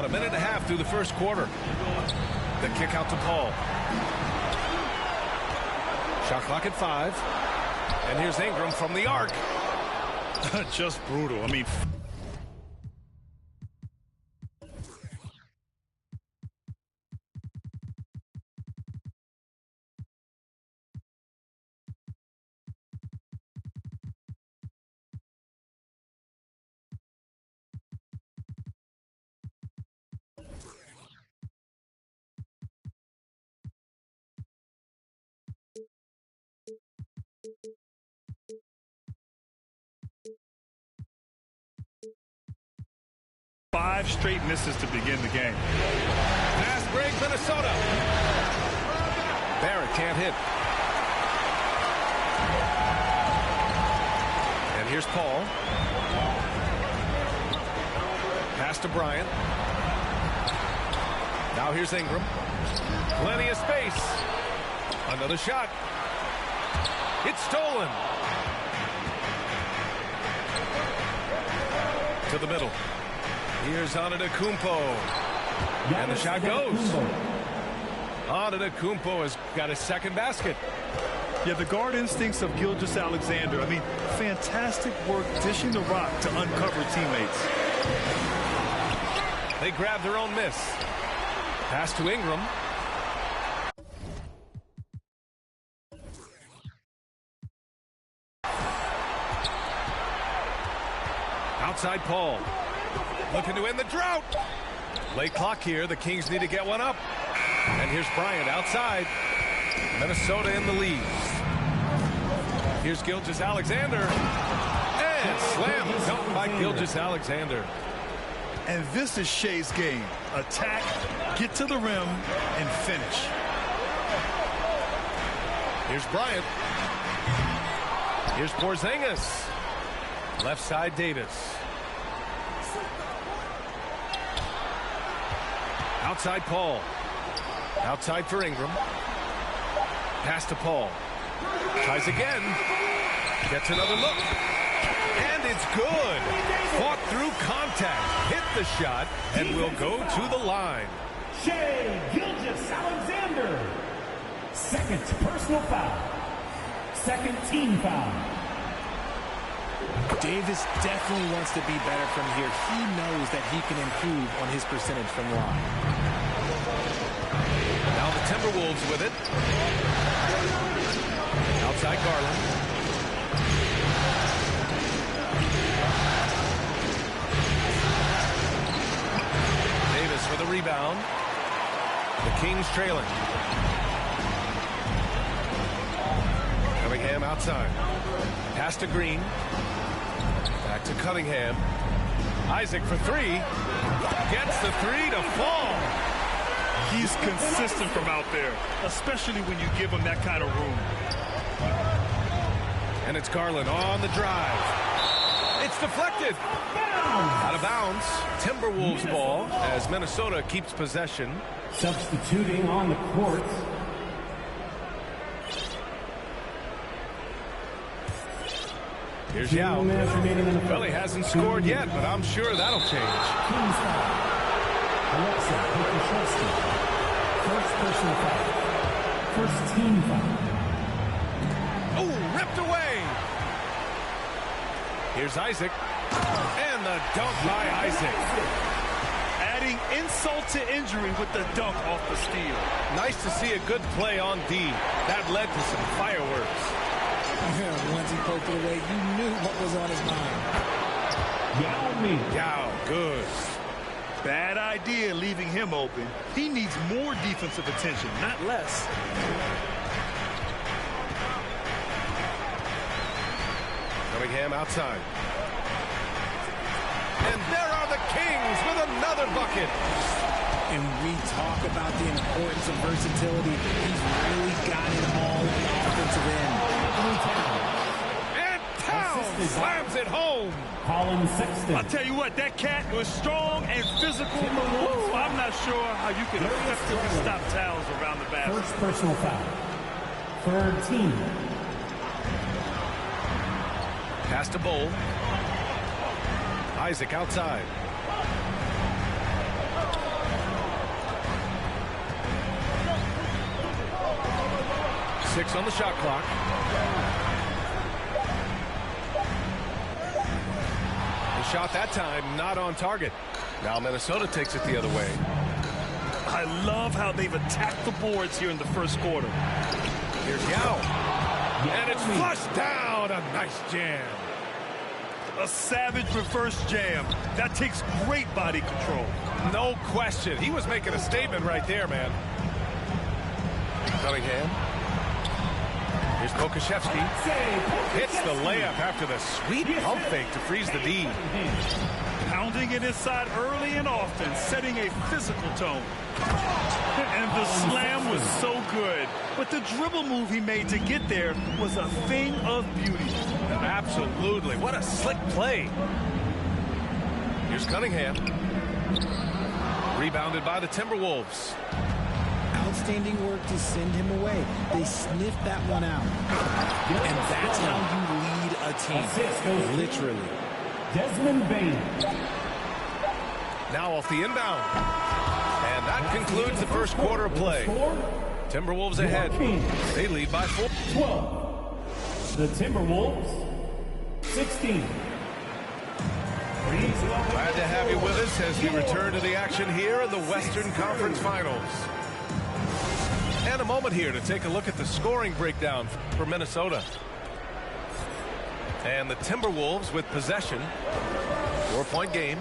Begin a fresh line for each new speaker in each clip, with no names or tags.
About a minute and a half through the first quarter. The kick out to Paul. Shot clock at 5. And here's Ingram from the arc.
Just brutal. I mean... Five straight misses to begin the game.
Fast break, Minnesota. Barrett can't hit. And here's Paul. Pass to Bryant. Now here's Ingram. Plenty of space. Another shot. It's stolen. To the middle. Here's Antetokounmpo. And the shot goes. Antetokounmpo has got his second basket.
Yeah, the guard instincts of Gilgeous-Alexander. I mean, fantastic work dishing the rock to uncover teammates.
They grab their own miss. Pass to Ingram. Outside Paul. Looking to end the drought. Late clock here. The Kings need to get one up. And here's Bryant outside. Minnesota in the lead. Here's Gilgeous-Alexander. And slam dunk by Gilgeous-Alexander.
And this is Shea's game. Attack, get to the rim, and finish.
Here's Bryant. Here's Porzingis. Left side Davis. Outside Paul. Outside for Ingram. Pass to Paul. Tries again. Gets another look. And it's good. Fought through contact. Hit the shot and will go to the line.
Shai Gilgeous-Alexander. Second personal foul. Second team foul.
Davis definitely wants to be better from here. He knows that he can improve on his percentage from the line.
Now the Timberwolves with it. Outside Garland. Davis for the rebound. The Kings trailing. Cunningham outside. Pass to Green. Back to Cunningham. Isaac for three. Gets the three to fall.
He's consistent from out there, especially when you give him that kind of room.
And it's Garland on the drive. It's deflected. Out of bounds. Timberwolves ball as Minnesota keeps possession.
Substituting on the court.
Here's Yao. Well, he hasn't scored yet, but I'm sure that'll change.
Alexa Pokusevski. First personal foul. First team foul.
Oh, ripped away. Here's Isaac. And the dunk by Isaac.
Adding insult to injury with the dunk off the steal.
Nice to see a good play on D. That led to some fireworks.
Once he poked it away, you knew what was on his mind.
Yao Ming.
Yao, good.
Bad idea leaving him open. He needs more defensive attention, not less.
Cunningham outside. And there are the Kings with another bucket.
And we talk about the importance of versatility. He's really got it all in the offensive end.
And Towns slams it home.
Colin Sexton.
I'll tell you what, that cat was strong and physical. Ooh, I'm not sure how you can effectively stop Towns around the basket.
First personal foul. Third team.
Pass to Bull. Isaac outside. 6 on the shot clock. The shot that time not on target. Now Minnesota takes it the other way.
I love how they've attacked the boards here in the first quarter.
Here's Yao. And it's flushed down. A nice jam.
A savage reverse jam. That takes great body control.
No question. He was making a statement right there, man. Cunningham. Here's Pokusevski. Hits the layup after the sweet pump fake to freeze the D.
Pounding it inside early and often, setting a physical tone. And the slam was so good. But the dribble move he made to get there was a thing of beauty.
Absolutely. What a slick play. Here's Cunningham. Rebounded by the Timberwolves.
Outstanding work to send him away. They sniffed that one out. And that's how you lead a team. Literally.
Desmond Bain.
Now off the inbound. And that concludes the first quarter of play. Timberwolves ahead. They lead by 4.
12. The Timberwolves, 16.
Glad to have you with us as we return to the action here in the Western Conference Finals. And a moment here to take a look at the scoring breakdown for Minnesota. And the Timberwolves with possession. 4-point game.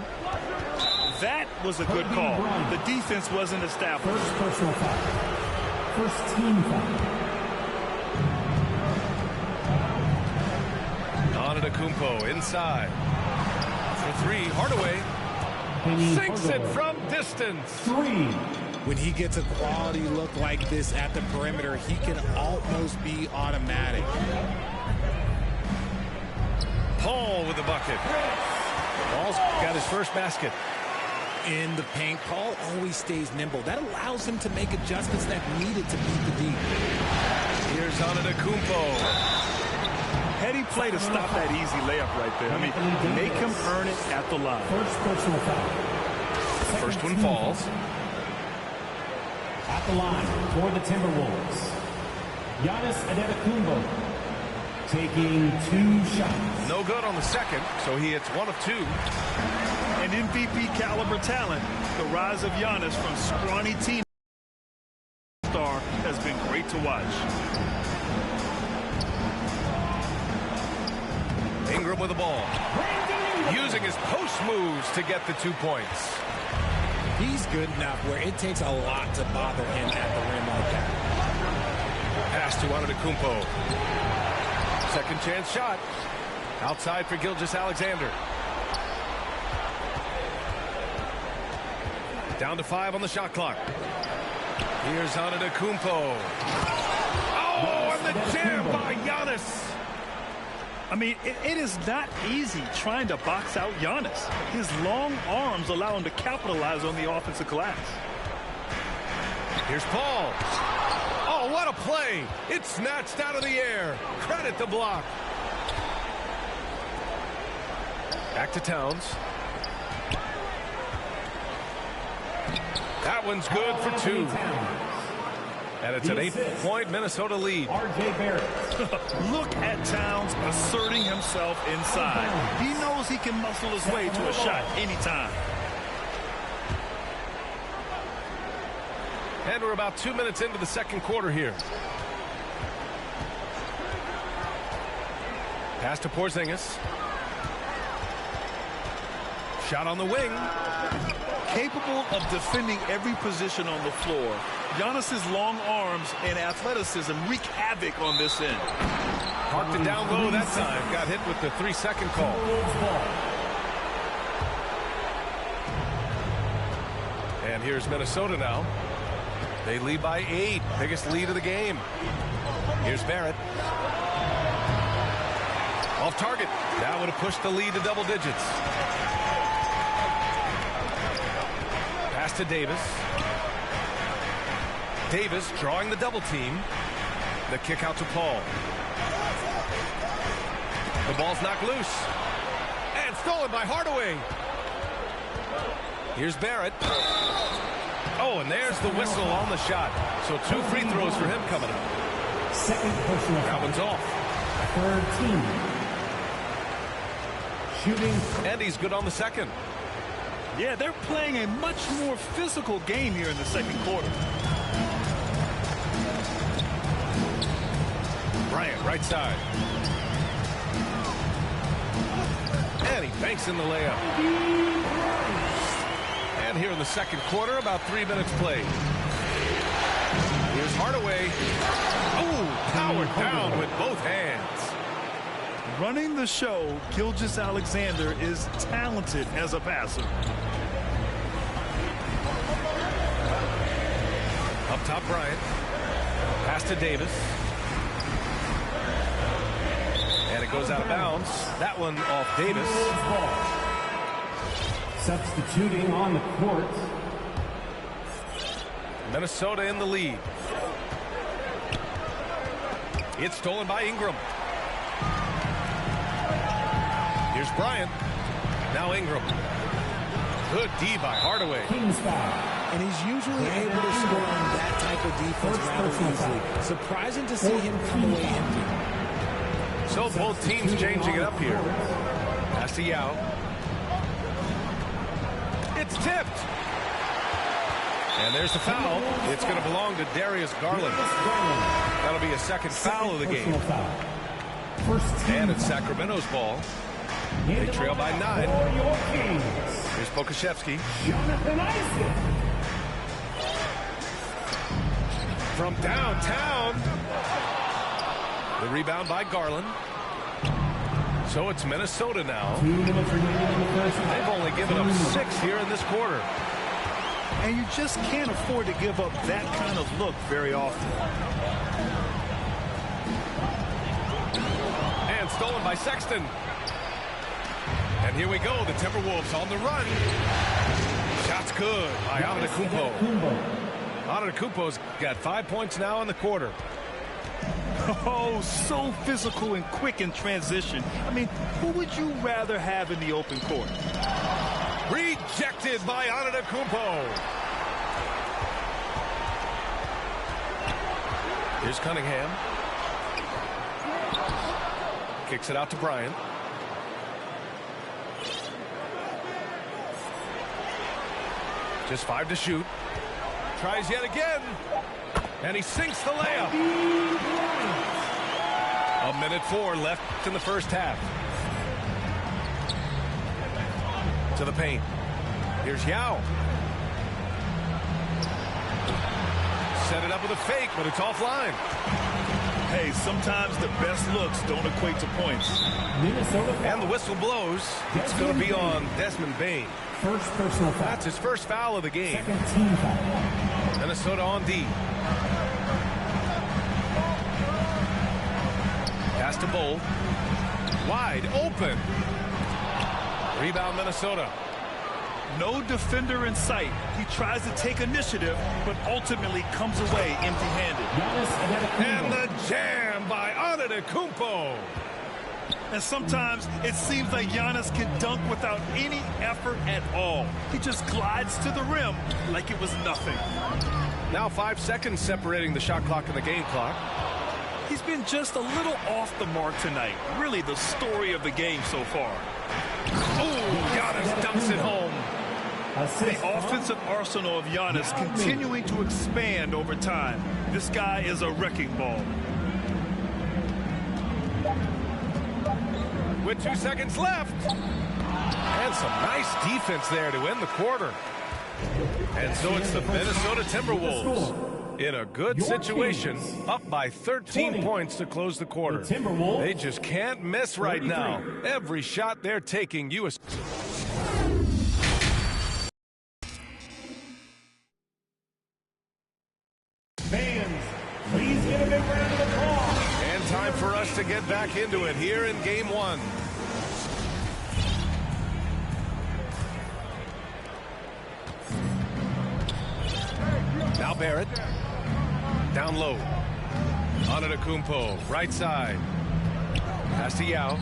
That was a good call. The defense wasn't established.
First personal foul. First team foul.
Antetokounmpo inside. For 3, Hardaway. Sinks it from distance.
3.
When he gets a quality look like this at the perimeter, he can almost be automatic.
Paul with the bucket. Paul's got his first basket.
In the paint, Paul always stays nimble. That allows him to make adjustments that needed to beat the D.
Here's Antetokounmpo.
Heady play to stop that easy layup right there. I mean, make him earn it at the line.
First personal foul.
First one falls.
At the line for the Timberwolves, Giannis Antetokounmpo taking 2 shots.
No good on the second, so he hits 1 of 2.
And MVP caliber talent, the rise of Giannis from scrawny teen star has been great to watch.
Ingram with the ball. Using his post moves to get the 2 points.
He's good enough where it takes a lot to bother him at the rim like that.
Pass to Antetokounmpo. Second chance shot. Outside for Gilgeous-Alexander. Down to 5 on the shot clock. Here's Antetokounmpo. Oh, and the jam by Giannis.
I mean, it is not easy trying to box out Giannis. His long arms allow him to capitalize on the offensive glass.
Here's Paul. Oh, what a play. It's snatched out of the air. Credit the block. Back to Towns. That one's good for 2. And it's an 8-point Minnesota lead.
R.J. Barrett.
Look at Towns asserting himself inside. He knows he can muscle his way to a shot anytime.
And we're about 2 minutes into the second quarter here. Pass to Porzingis. Shot on the wing.
Capable of defending every position on the floor, Giannis's long arms and athleticism wreak havoc on this end.
Parked it down low that time. Got hit with the 3-second call. And here's Minnesota now. They lead by 8. Biggest lead of the game. Here's Barrett. Off target. That would have pushed the lead to double digits. Pass to Davis. Davis drawing the double team. The kick out to Paul. The ball's knocked loose. And stolen by Hardaway. Here's Barrett. Oh, and there's the whistle on the shot. So 2 free throws for him coming up.
Second personal
That
foul.
one's off.
Third team. Shooting.
And he's good on the second.
Yeah, they're playing a much more physical game here in the second quarter.
Bryant, right side. And he banks in the layup. And here in the second quarter, about 3 minutes played. Here's Hardaway. Oh, powered down with both hands.
Running the show, Gilgeous-Alexander is talented as a passer.
Up top, Bryant. Pass to Davis. And it goes out of bounds. That one off Davis.
Substituting on the court.
Minnesota in the lead. It's stolen by Ingram. Here's Bryant. Now Ingram. Good D by Hardaway.
Kings foul.
And he's usually able to score on that type of defense rather easily. Surprising to see him come away empty.
So both teams changing it up here. Pass to Yao. It's tipped. And there's the foul. It's going to belong to Darius Garland. That'll be a second foul of the game. And it's Sacramento's ball. They trail by 9. Here's Pokusevski. From downtown. The rebound by Garland. So it's Minnesota now.
2 minutes remaining in the first half.
They've only given up 6 here in this quarter.
And you just can't afford to give up that kind of look very often.
And stolen by Sexton. And here we go, the Timberwolves on the run. Shot's good by Antetokounmpo. Antetokounmpo's got 5 points now in the quarter.
Oh, so physical and quick in transition. I mean, who would you rather have in the open court?
Rejected by Antetokounmpo. Here's Cunningham. Kicks it out to Bryant. Just 5 to shoot. Tries yet again. And he sinks the layup. 1:04 left in the first half. To the paint. Here's Yao. Set it up with a fake, but it's offline.
Hey, sometimes the best looks don't equate to points.
And the whistle blows. It's going to be on Desmond Bane.
First personal foul.
That's his first foul of the game.
Second team foul.
Minnesota on D. Pass to Bowl. Wide open. Rebound Minnesota.
No defender in sight. He tries to take initiative, but ultimately comes away empty-handed.
And the jam by Antetokounmpo.
And sometimes it seems like Giannis can dunk without any effort at all. He just glides to the rim like it was nothing.
Now 5 seconds separating the shot clock and the game clock.
He's been just a little off the mark tonight. Really the story of the game so far.
Oh, Giannis dumps it home.
The offensive arsenal of Giannis continuing to expand over time. This guy is a wrecking ball.
With 2 seconds left. And some nice defense there to end the quarter. And so it's the Minnesota Timberwolves in a good situation, up by 13 points to close the quarter. They just can't miss right now. Every shot they're taking, U.S.
Fans, please give a big round of applause.
And time for us to get back into it here in Game 1. Now Barrett. Down low. Antetokounmpo, right side. Pass to Yao.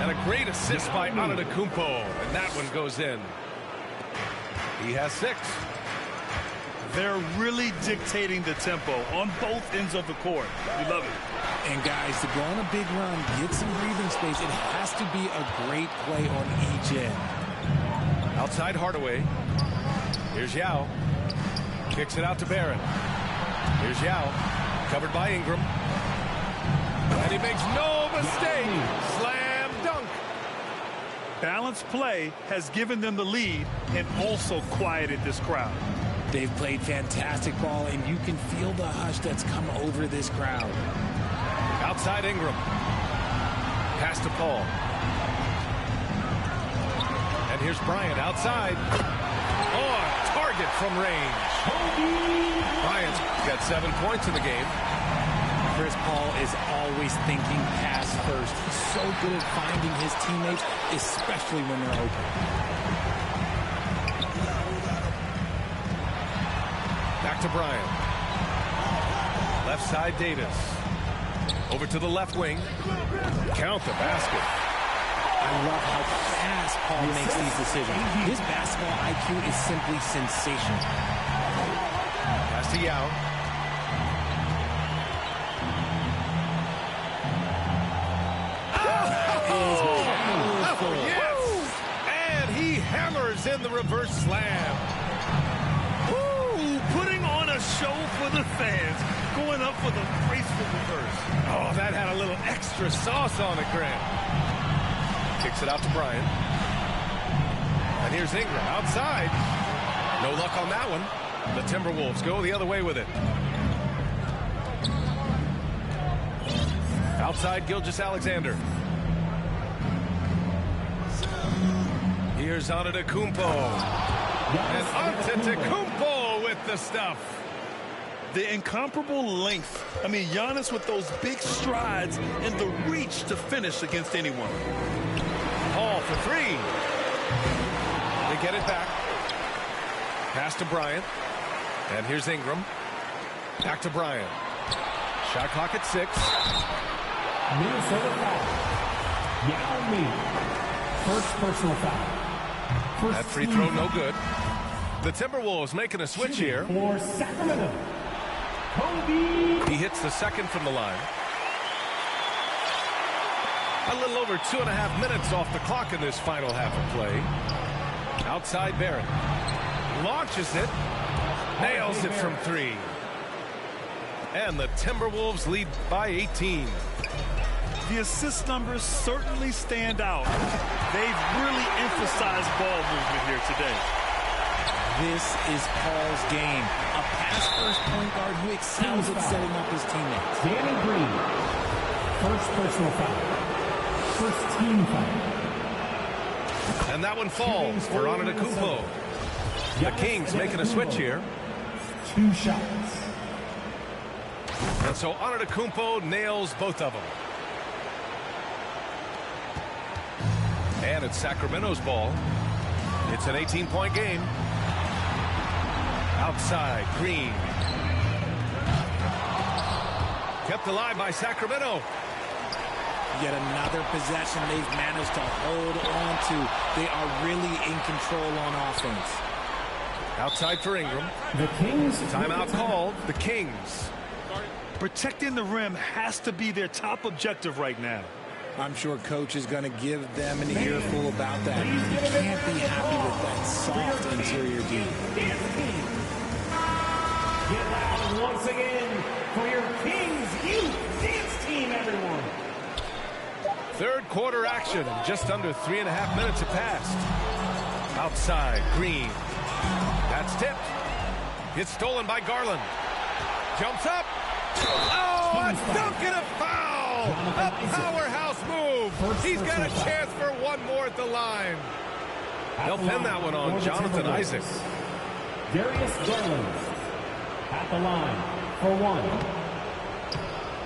And a great assist by Antetokounmpo. And that one goes in. He has 6.
They're really dictating the tempo on both ends of the court. We love it.
And guys, to go on a big run, get some breathing space, it has to be a great play on each end.
Outside Hardaway. Here's Yao. Kicks it out to Barron. Here's Yao. Covered by Ingram. And he makes no mistake. Slam dunk.
Balanced play has given them the lead and also quieted this crowd.
They've played fantastic ball, and you can feel the hush that's come over this crowd.
Outside Ingram. Pass to Paul. And here's Bryant outside. Oh, target from range. Bryant's got 7 points in the game.
Chris Paul is always thinking pass first. He's so good at finding his teammates, especially when they're open.
Back to Bryant. Left side Davis. Over to the left wing. Count the basket.
I love how fast Paul makes these decisions. His basketball IQ is simply sensational.
Pass to Yao. Oh, yes! And he hammers in the reverse slam.
Ooh, putting on a show for the fans. Going up for the graceful reverse.
Oh, that had a little extra sauce on it, Grant. Kicks it out to Bryant. And here's Ingram outside. No luck on that one. The Timberwolves go the other way with it. Outside Gilgeous-Alexander. Here's Antetokounmpo. And Antetokounmpo with the stuff.
The incomparable length. I mean, Giannis with those big strides and the reach to finish against anyone.
Paul for three. They get it back. Pass to Bryant. And here's Ingram. Back to Bryant. Shot clock at 6.
Minnesota foul. Yao Ming. First personal foul.
That free throw no good. The Timberwolves making a switch here.
For Sacramento. Kobe.
He hits the second from the line. A little over 2.5 minutes off the clock in this final half of play. Outside Barrett. Launches it. Nails it from 3. And the Timberwolves lead by 18.
The assist numbers certainly stand out. They've really emphasized ball movement here today.
This is Paul's game. A pass-first point guard who excels at setting up his teammates.
Danny Green. First personal foul. First team foul.
And that one falls for Antetokounmpo. The Kings making a switch here.
2 shots.
And so Antetokounmpo nails both of them. And it's Sacramento's ball. It's an 18-point game. Outside, Green. Kept alive by Sacramento.
Yet another possession they've managed to hold on to. They are really in control on offense.
Outside for Ingram.
The Kings.
Timeout called. The Kings.
Protecting the rim has to be their top objective right now.
I'm sure Coach is going to give them an earful about that. You can't be happy with that soft interior D.
Get loud once again for your Kings Youth Dance Team, everyone.
Third quarter action. Just under 3.5 minutes have passed. Outside, Green. That's tipped. It's stolen by Garland. Jumps up. Oh, a dunk and a foul. A powerhouse move. He's got a chance for one more at the line. They'll pin that one on Jonathan Isaac.
Darius Garland at the line for 1.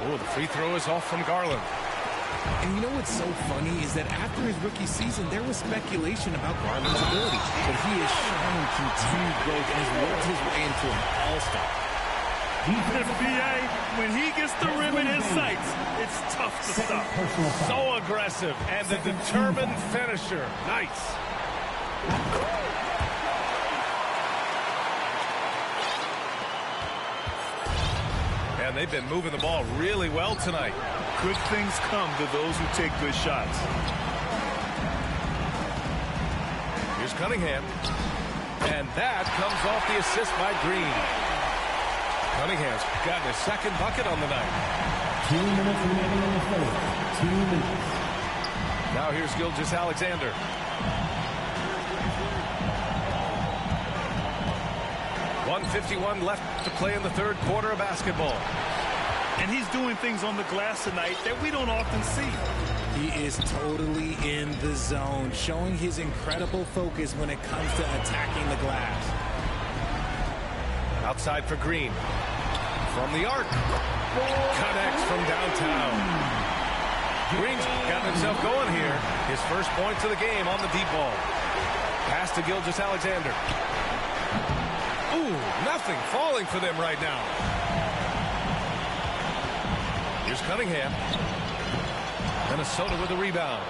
Oh, the free throw is off from Garland.
And you know what's so funny is that after his rookie season, there was speculation about Garland's ability. But he has shown continued growth and has worked his way into an all-star.
FBA, when he gets the rim in his sights, it's tough to stop.
So aggressive and a determined finisher. Nice. And they've been moving the ball really well tonight.
Good things come to those who take good shots.
Here's Cunningham. And that comes off the assist by Green. Cunningham's gotten his second bucket on the night.
2 minutes remaining in the third. 2 minutes.
Now here's Gilgeous-Alexander. .151 left to play in the third quarter of basketball.
And he's doing things on the glass tonight that we don't often see.
He is totally in the zone, showing his incredible focus when it comes to attacking the glass.
Outside for Green. From the arc. Connects from downtown. Green's got himself going here. His first points of the game on the deep ball. Pass to Gilgeous-Alexander. Ooh, nothing falling for them right now. Here's Cunningham. Minnesota with the rebound.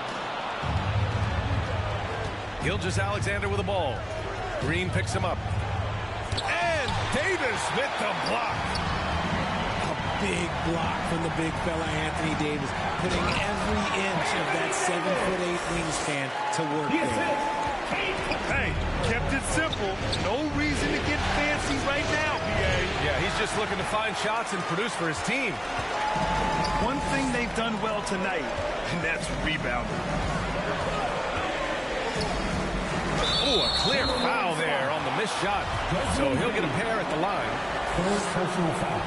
Gilgeous-Alexander with the ball. Green picks him up. And Davis with the block.
A big block from the big fella Anthony Davis, putting every inch of that 7'8" wingspan to work there.
Hey, kept it simple. No reason to get fancy right now, PA.
Yeah, he's just looking to find shots and produce for his team.
One thing they've done well tonight, and that's rebounding.
Oh, a clear foul there on the missed shot. So he'll get a pair at the line.
Third personal foul.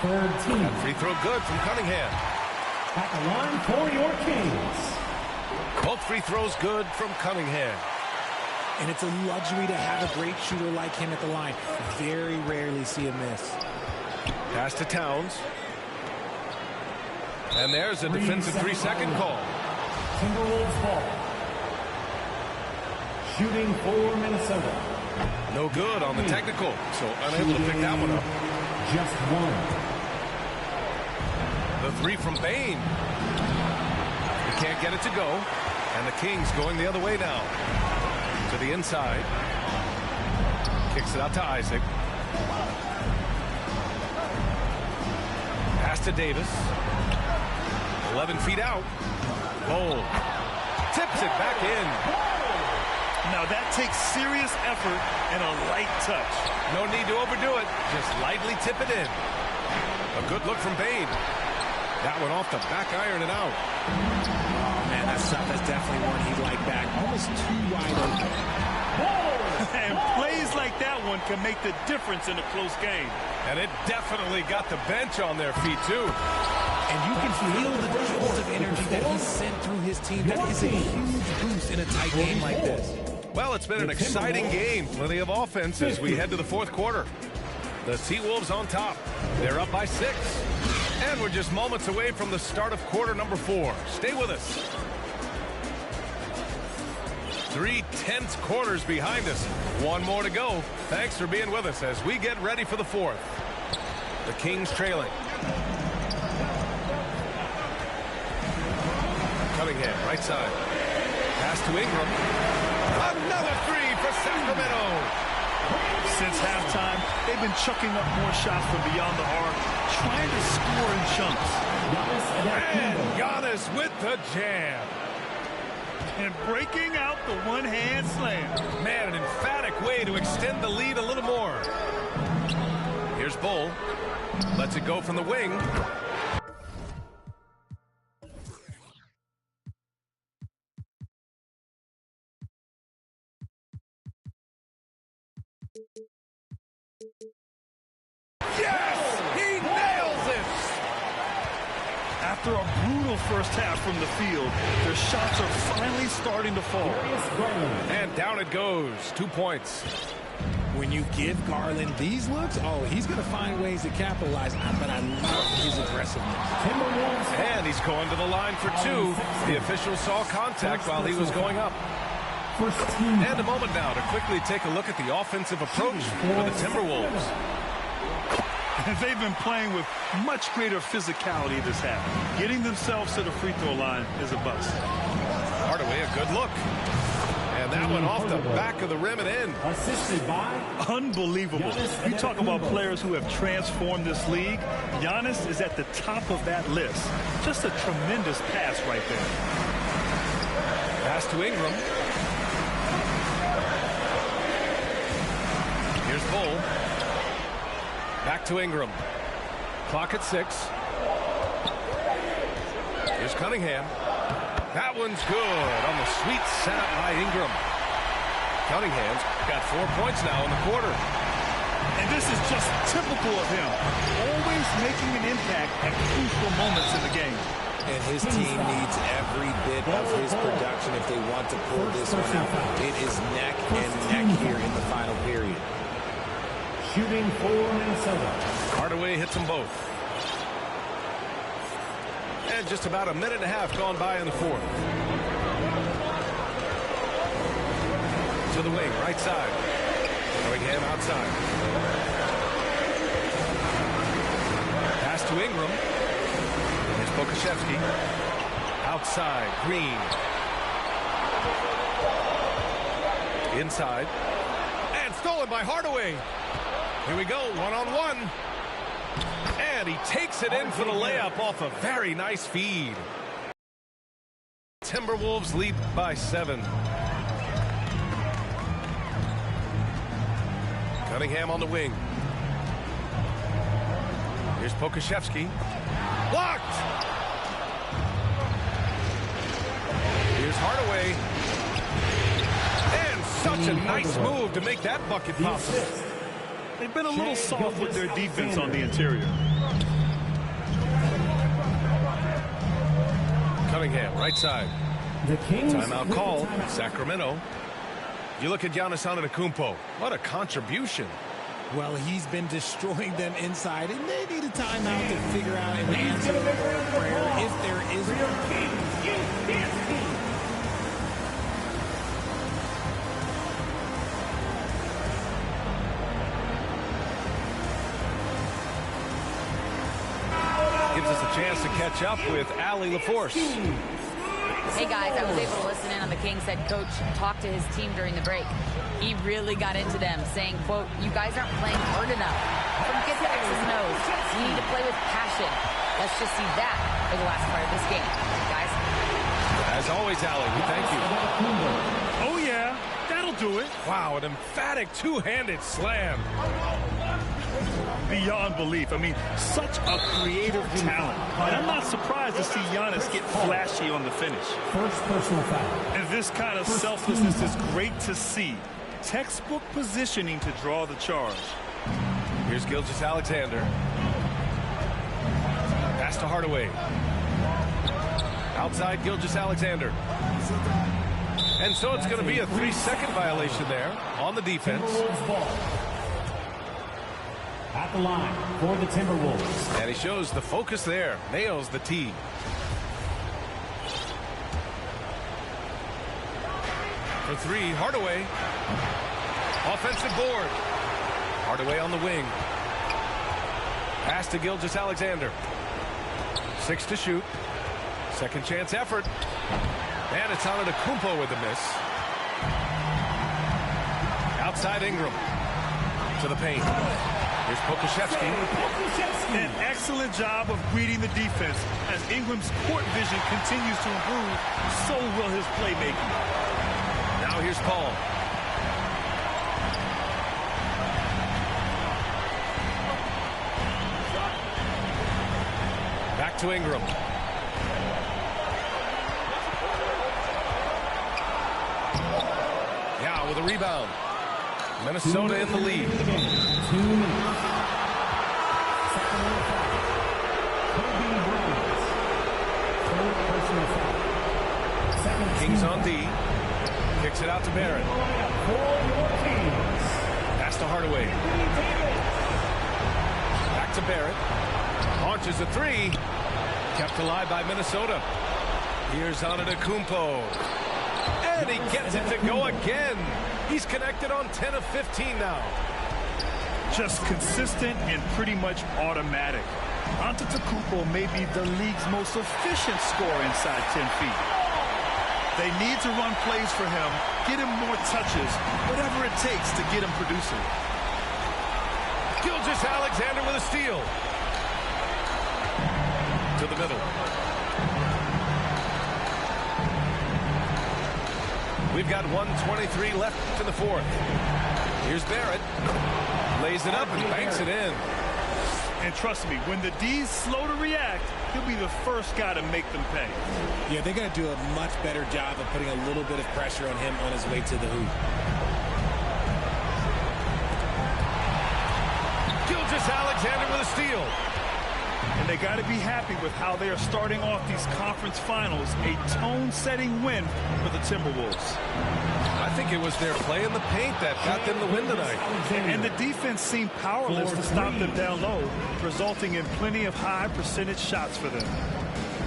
Third team.
Free throw good from Cunningham.
At the line for your Kings.
Both free throws good from Cunningham.
And it's a luxury to have a great shooter like him at the line. Very rarely see a miss.
Pass to Towns. And there's a defensive 3-second call.
Timberwolves ball. Shooting for Minnesota.
No good on the technical, so unable to pick that one up.
Just one.
The three from Bane. He can't get it to go. And the Kings going the other way now. To the inside. Kicks it out to Isaac. Pass to Davis. 11 feet out. Bol tips it back in.
Now that takes serious effort and a light touch.
No need to overdo it. Just lightly tip it in. A good look from Bane. That one off the back iron and out.
Man, that's definitely one he'd like back. Almost too wide open.
And plays like that one can make the difference in a close game.
And it definitely got the bench on their feet, too.
And you can feel the jolt of energy that he sent through his team. That is a huge boost in a tight game like this.
Well, it's been an exciting game. Plenty of offense as we head to the fourth quarter. The T-Wolves on top. They're up by 6. And we're just moments away from the start of quarter number 4. Stay with us. 3 tense quarters behind us. One more to go. Thanks for being with us as we get ready for the fourth. The Kings trailing. Cunningham, right side. Pass to Ingram. Another three for Sacramento.
Since halftime, they've been chucking up more shots from beyond the arc, trying to score in chunks.
And Giannis with the jam.
And breaking out the one-hand slam.
Man, an emphatic way to extend the lead a little more. Here's Bol. Lets it go from the wing. Yes! He nails it!
After a brutal first half from the field, their shots are finally starting to fall.
And down it goes. 2 points.
When you give Garland these looks, oh, he's going to find ways to capitalize. But I love his aggressiveness.
And he's going to the line for 2. The official saw contact while he was going up. And a moment now to quickly take a look at the offensive approach for the Timberwolves.
They've been playing with much greater physicality this half. Getting themselves to the free throw line is a bust.
Hardaway, a good look. And that one off the back of the rim and in.
Assisted by
unbelievable. You talk about players who have transformed this league. Giannis is at the top of that list. Just a tremendous pass right there.
Pass to Ingram. Here's Bull. Back to Ingram. Clock at 6. Here's Cunningham. That one's good on the sweet setup by Ingram. Cunningham's got 4 points now in the quarter.
And this is just typical of him. Always making an impact at crucial moments in the game.
And his team needs every bit of his production if they want to pull this one out. It is neck and neck here in the final period.
shooting for Minnesota.
Hardaway hits them both. And just about a minute and a half gone by in the fourth. To the wing, right side. Cunningham outside. Pass to Ingram. Here's Pokusevski. Outside, Green. Inside. And stolen by Hardaway. Here we go, one-on-one. And he takes it in for the layup off a very nice feed. Timberwolves lead by 7. Cunningham on the wing. Here's Pokusevski. Blocked! Here's Hardaway. And such a nice move to make that bucket possible.
They've been a little soft with their defense on the interior.
Cunningham, right side.
The Kings
Timeout call, Sacramento. You look at Giannis Antetokounmpo. What a contribution.
Well, he's been destroying them inside, and they need a timeout to figure out an answer to their prayer if there is one.
Gives us a chance to catch up with Allie LaForce.
Hey guys, I was able to listen in on the Kings head coach talk to his team during the break. He really got into them, saying, quote, "You guys aren't playing hard enough. Forget the X's and O's. You need to play with passion. Let's just see that for the last part of this game, guys."
As always, Allie, we thank you.
Oh, yeah, that'll do it.
Wow, an emphatic two-handed slam.
Beyond belief. I mean, such a creative talent. And I'm not surprised to see Giannis get flashy on the finish.
First personal foul.
And this kind of selflessness is great to see. Textbook positioning to draw the charge.
Here's Gilgeous-Alexander. Pass to Hardaway. Outside Gilgeous-Alexander. And so it's going to be a 3-second violation there on the defense.
Timberwolves ball. At the line for the Timberwolves.
And he shows the focus there. Nails the tee. For 3, Hardaway. Offensive board. Hardaway on the wing. Pass to Gilgeous-Alexander. 6 to shoot. Second chance effort. And it's Antetokounmpo with the miss. Outside Ingram. To the paint. Here's Pokusevski.
An excellent job of reading the defense. As Ingram's court vision continues to improve, so will his playmaking.
Now here's Paul. Back to Ingram. Now with a rebound. Minnesota in the lead.
2 minutes. Sacramento foul. Kobe Bryant. Third personal foul. Second
Kings
team
on D. Kicks it out to Barrett.
for your Kings.
Pass to Hardaway. Back to Barrett. Launches a 3. Kept alive by Minnesota. Here's Antetokounmpo. And he gets it to go again. He's connected on 10 of 15 now.
Just consistent and pretty much automatic. Antetokounmpo may be the league's most efficient scorer inside 10 feet. They need to run plays for him, get him more touches, whatever it takes to get him producing.
Gilgeous-Alexander with a steal. To the middle. We've got 1:23 left in the fourth. Here's Barrett. Lays it up and banks it in.
And trust me, when the D's slow to react, he'll be the first guy to make them pay.
Yeah, they got to do a much better job of putting a little bit of pressure on him on his way to the hoop.
Gilgeous-Alexander with a steal.
And they got to be happy with how they are starting off these conference finals. A tone-setting win for the Timberwolves.
I think it was their play in the paint that got them the win tonight.
And the defense seemed powerless to stop them down low, resulting in plenty of high percentage shots for them.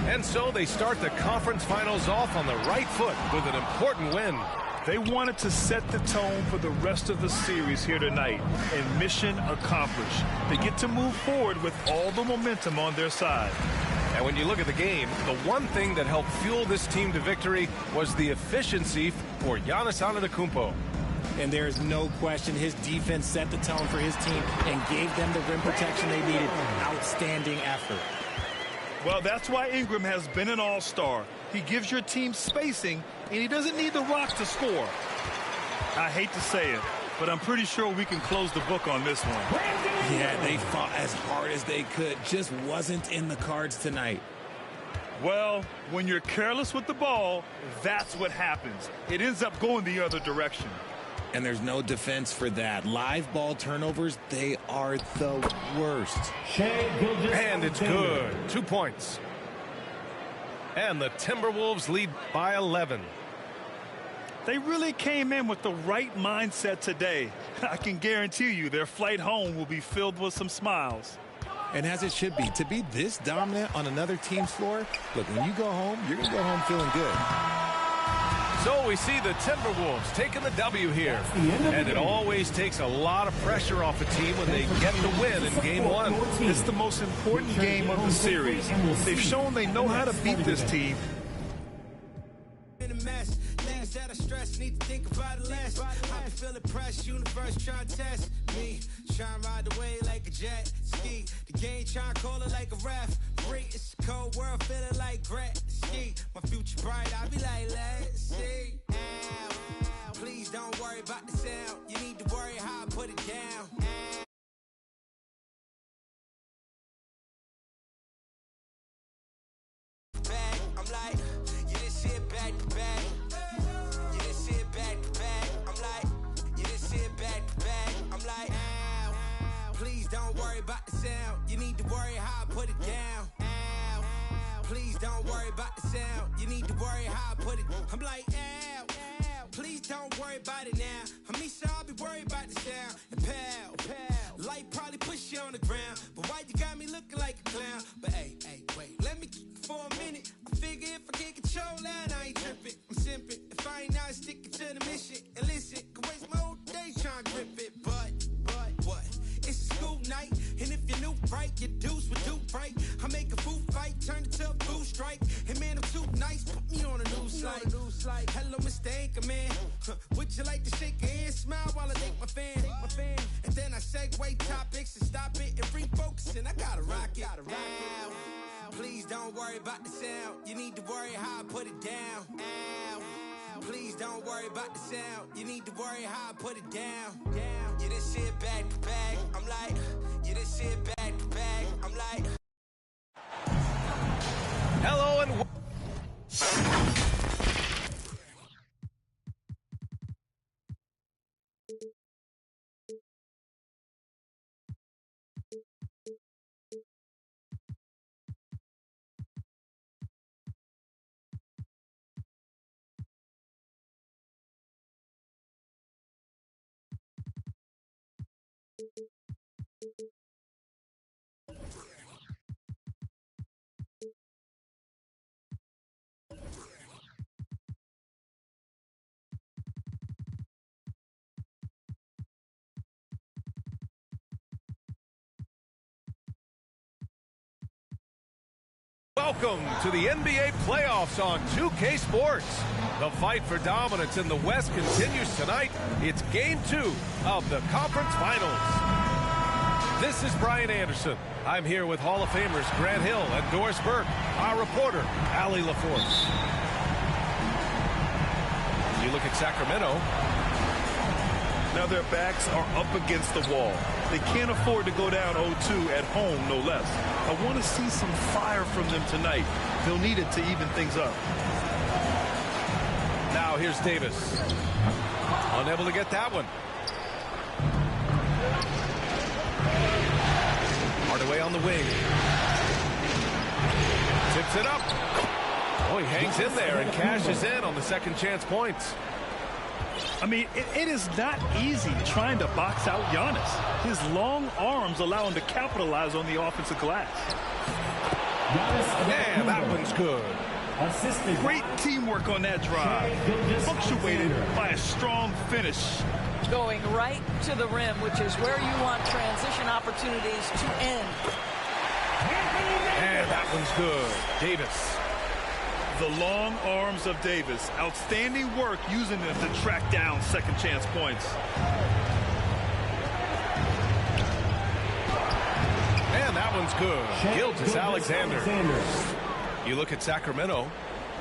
And so they start the conference finals off on the right foot with an important win.
They wanted to set the tone for the rest of the series here tonight, and mission accomplished. They get to move forward with all the momentum on their side.
And when you look at the game, the one thing that helped fuel this team to victory was the efficiency for Giannis Antetokounmpo.
And there is no question his defense set the tone for his team and gave them the rim protection they needed. Outstanding effort.
Well, that's why Ingram has been an all-star. He gives your team spacing, and he doesn't need the rock to score. I hate to say it, but I'm pretty sure we can close the book on this one.
Yeah, they fought as hard as they could. Just wasn't in the cards tonight.
Well, when you're careless with the ball, that's what happens. It ends up going the other direction.
And there's no defense for that. Live ball turnovers, they are the worst.
And it's good. 2 points. And the Timberwolves lead by 11.
They really came in with the right mindset today. I can guarantee you their flight home will be filled with some smiles.
And as it should be, to be this dominant on another team's floor, look, when you go home, you're going to go home feeling good.
So we see the Timberwolves taking the W here. And it always takes a lot of pressure off a team when they get the win in game one.
It's the most important game of the series. They've shown they know how to beat this team.
That I stress, need to think about it less. I be feeling pressed, universe trying to test me. Trying to ride the wave like a jet ski. The game trying to call it like a ref. Free, it's a cold world, feeling like ski. My future bright, I be like, let's see. Ow. Please don't worry about the sound. You need to worry how I put it down. Back, I'm like, you didn't see it back to back. Please don't worry about the sound. You need to worry how I put it down. Ow. Please don't worry about the sound. You need to worry how I put it. I'm like, ow. Please don't worry about it now. I mean, so I'll be worried about the sound. And pal, light probably push you on the ground. But why you got me looking like a clown? But hey, wait, let me keep it for a minute. I figure if I can't control that, I ain't tripping. I'm simping. If I ain't not sticking to the mission. And listen, could waste my whole day trying to grip it. But what? It's a school night, and if you're new, right, your dudes would do right. I make a food fight, turn it to a boo strike. And man, I'm too nice, put me on a news slide. Hello, Mr. Anchorman. Would you like to shake your hand, smile while I take my fan? And then I segue topics and stop it and refocus, and I gotta rock it. Ow. Please don't worry about the sound. You need to worry how I put it down. Ow. Please don't worry about the sound. You need to worry how I put it down. You didn't see it back to back. I'm like, you didn't see it back to back. I'm like.
Hello and Welcome to the NBA playoffs on 2K Sports. The fight for dominance in the West continues tonight. It's Game 2 of the Conference Finals. This is Brian Anderson. I'm here with Hall of Famers Grant Hill and Doris Burke, our reporter, Allie LaForce. You look at Sacramento.
Now their backs are up against the wall. They can't afford to go down 0-2 at home, no less. I want to see some fire from them tonight. They'll need it to even things up.
Now here's Davis. Unable to get that one. Hardaway on the wing. Tips it up. Oh, he hangs in there and cashes in on the second chance points.
I mean, it is not easy trying to box out Giannis. His long arms allow him to capitalize on the offensive glass.
Yeah, that one's good.
Great teamwork on that drive. Punctuated by a strong finish.
Going right to the rim, which is where you want transition opportunities to end.
And that one's good. Davis.
The long arms of Davis. Outstanding work using them to track down second chance points.
And that one's good. Gilgeous-Alexander. You look at Sacramento.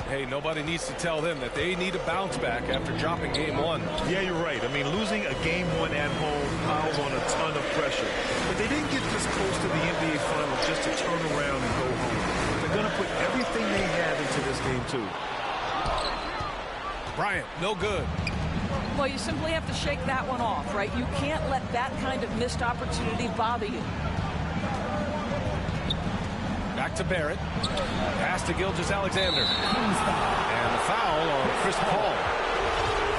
Hey, nobody needs to tell them that they need to bounce back after dropping game 1.
Yeah, you're right. I mean, losing a game 1 at home piles on a ton of pressure. But they didn't get this close to the NBA Finals just to turn around and go home. They're going to put everything they have into this game, too.
Bryant, no good.
Well, you simply have to shake that one off, right? You can't let that kind of missed opportunity bother you.
Back to Barrett. Pass to Gilgeous-Alexander. And the foul on Chris Paul.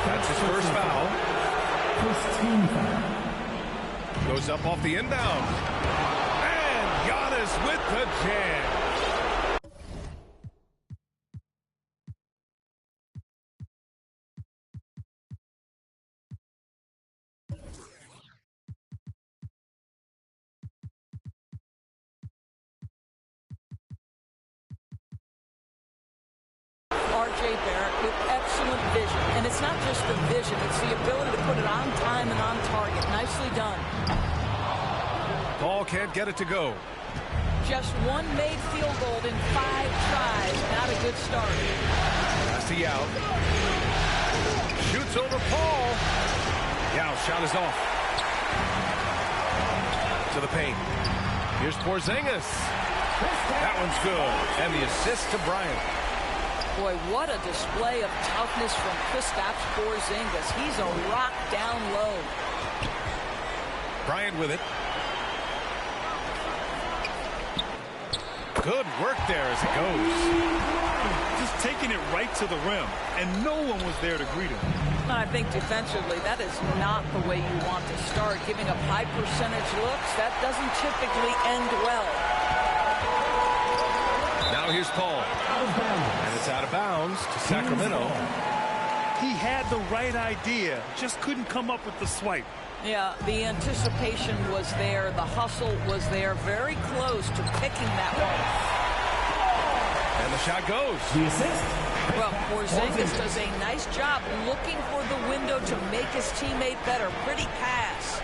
That's his first foul.
First team foul.
Goes up off the inbound. And Giannis with the jam.
R.J. Barrett with excellent vision. And it's not just the vision, it's the ability to put it on time and on target. Nicely done.
Paul can't get it to go.
Just one made field goal in 5 tries. Not a good start.
Pass to Yao. Shoots over Paul. Yao's shot is off. To the paint. Here's Porzingis. That one's good. And the assist to Bryant.
Boy, what a display of toughness from Kristaps Porzingis. He's a rock down low.
Bryant with it. Good work there as it goes.
Just taking it right to the rim, and no one was there to greet him.
I think defensively, that is not the way you want to start. Giving up high percentage looks, that doesn't typically end well.
Now here's Paul. And it's out of bounds to Sacramento.
He had the right idea, just couldn't come up with the swipe.
Yeah, the anticipation was there. The hustle was there. Very close to picking that one.
And the shot goes.
The assist.
Well, Porzingis does a nice job looking for the window to make his teammate better. Pretty pass.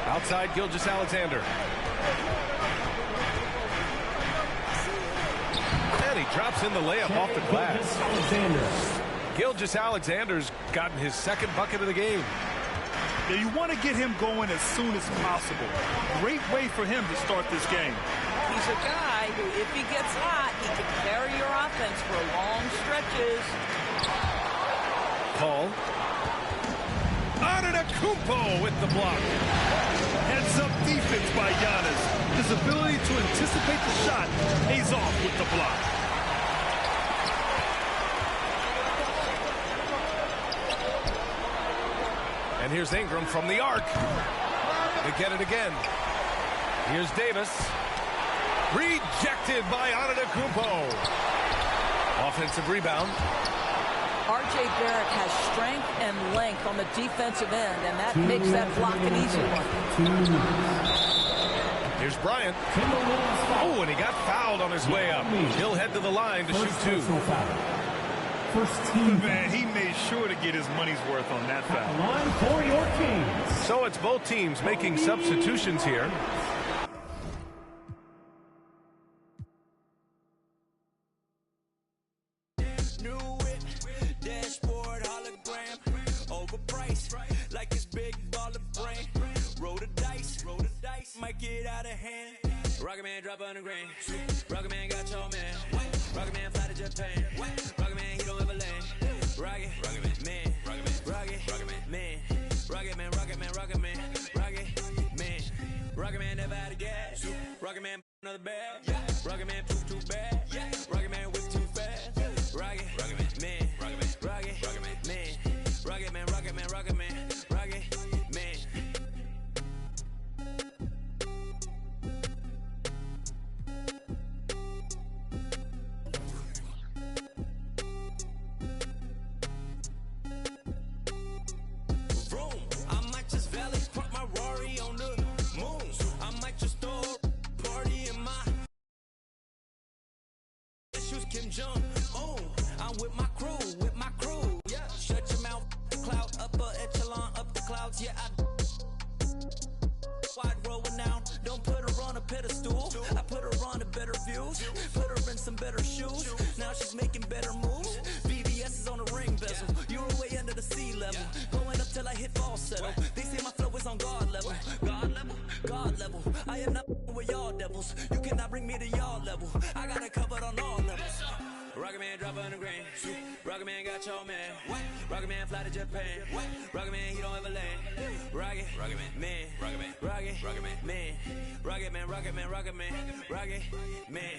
Outside Gilgeous-Alexander. And he drops in the layup off the glass. Gilgeous-Alexander's gotten his second bucket of the game.
Now you want to get him going as soon as possible. Great way for him to start this game.
He's a guy who, if he gets hot, he can carry your offense for long stretches.
Paul. Antetokounmpo with the block.
Heads-up defense by Giannis. His ability to anticipate the shot pays off with the block.
And here's Ingram from the arc. They get it again. Here's Davis. Rejected by Antetokounmpo. Offensive rebound.
R.J. Barrett has strength and length on the defensive end, and that makes that block an easy one.
Here's Bryant. Oh, and he got fouled on his way up. He'll head to the line to shoot two.
First team.
Man, he made sure to get his money's worth on that foul.
Line for your Kings.
So it's both teams making substitutions here.
Might get out of hand. Rocket Man drop on the grain. Rocket Man got your man. Rocket Man fly to Japan. Rocket Man, he don't ever land. Rocket Man, Rocket Man, Rocket Man, Rocket Man, Rocket Man, Rocket Man, Rocket Man never out of gas. Rocket Man another bag. Rocket Man poop too bad. Rocket Man whip too fast. Rocket Man, Rocket Man, Rocket Man, Rocket Man, Rocket Man, Rocket Man, Rocket Man. Kim Jong, I'm with my crew, yeah. Shut your mouth, cloud, upper echelon, up the clouds, yeah. Wide rolling down, don't put her on a pedestal. I put her on a better views, put her in some better shoes. Now she's making better moves. BBS is on the ring bezel. You're way under the sea level, going up till I hit falsetto. They say my flow is on God level, God level, God level. I am not with y'all devils. You cannot bring me to y'all level. I got it covered on all levels. Rocket Man drop on the grain. Rocket Man got your man. Rocket Man fly to Japan. Rocket Man, he don't ever land. Rocket Man, Rocket Man, Rocket Man, Rocket Man, Rocket Man, Rocket Man, Rocket Man,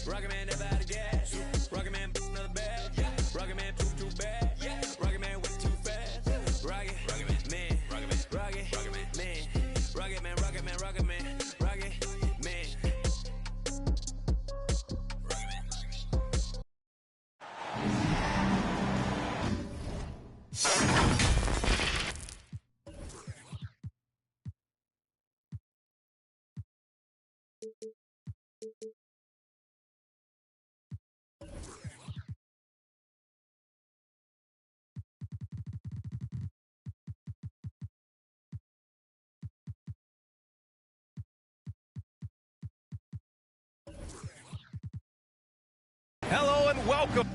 Rocket Man never out of gas. Rocket Man another bag. Rocket Man poop too bad. Rocket Man whip too fast. Rocket Man, Rocket Man, Rocket Man, Rocket Man, Rocket Man, Rocket Man, Rocket Man.
Hello and welcome.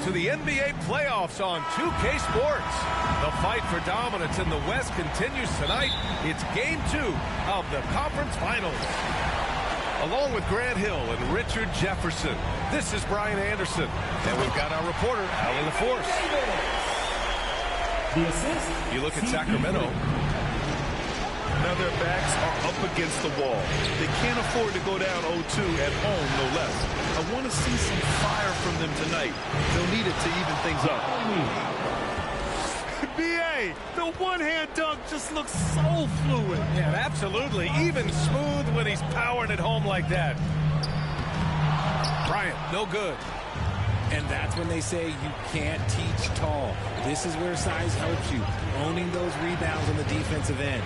To the NBA playoffs on 2K Sports. The fight for dominance in the West continues tonight. It's Game 2 of the Conference Finals. Along with Grant Hill and Richard Jefferson, this is Brian Anderson. And we've got our reporter, Allie LaForce.
The assist.
You look at Sacramento.
Now their backs are up against the wall. They can't afford to go down 0-2 at home, no less. I want to see some fire from them tonight. They'll need it to even things up. B.A., the one-hand dunk just looks so fluid.
Yeah, absolutely. Even smooth when he's powering it home like that. Bryant, no good.
And that's when they say you can't teach tall. This is where size helps you, owning those rebounds on the defensive end.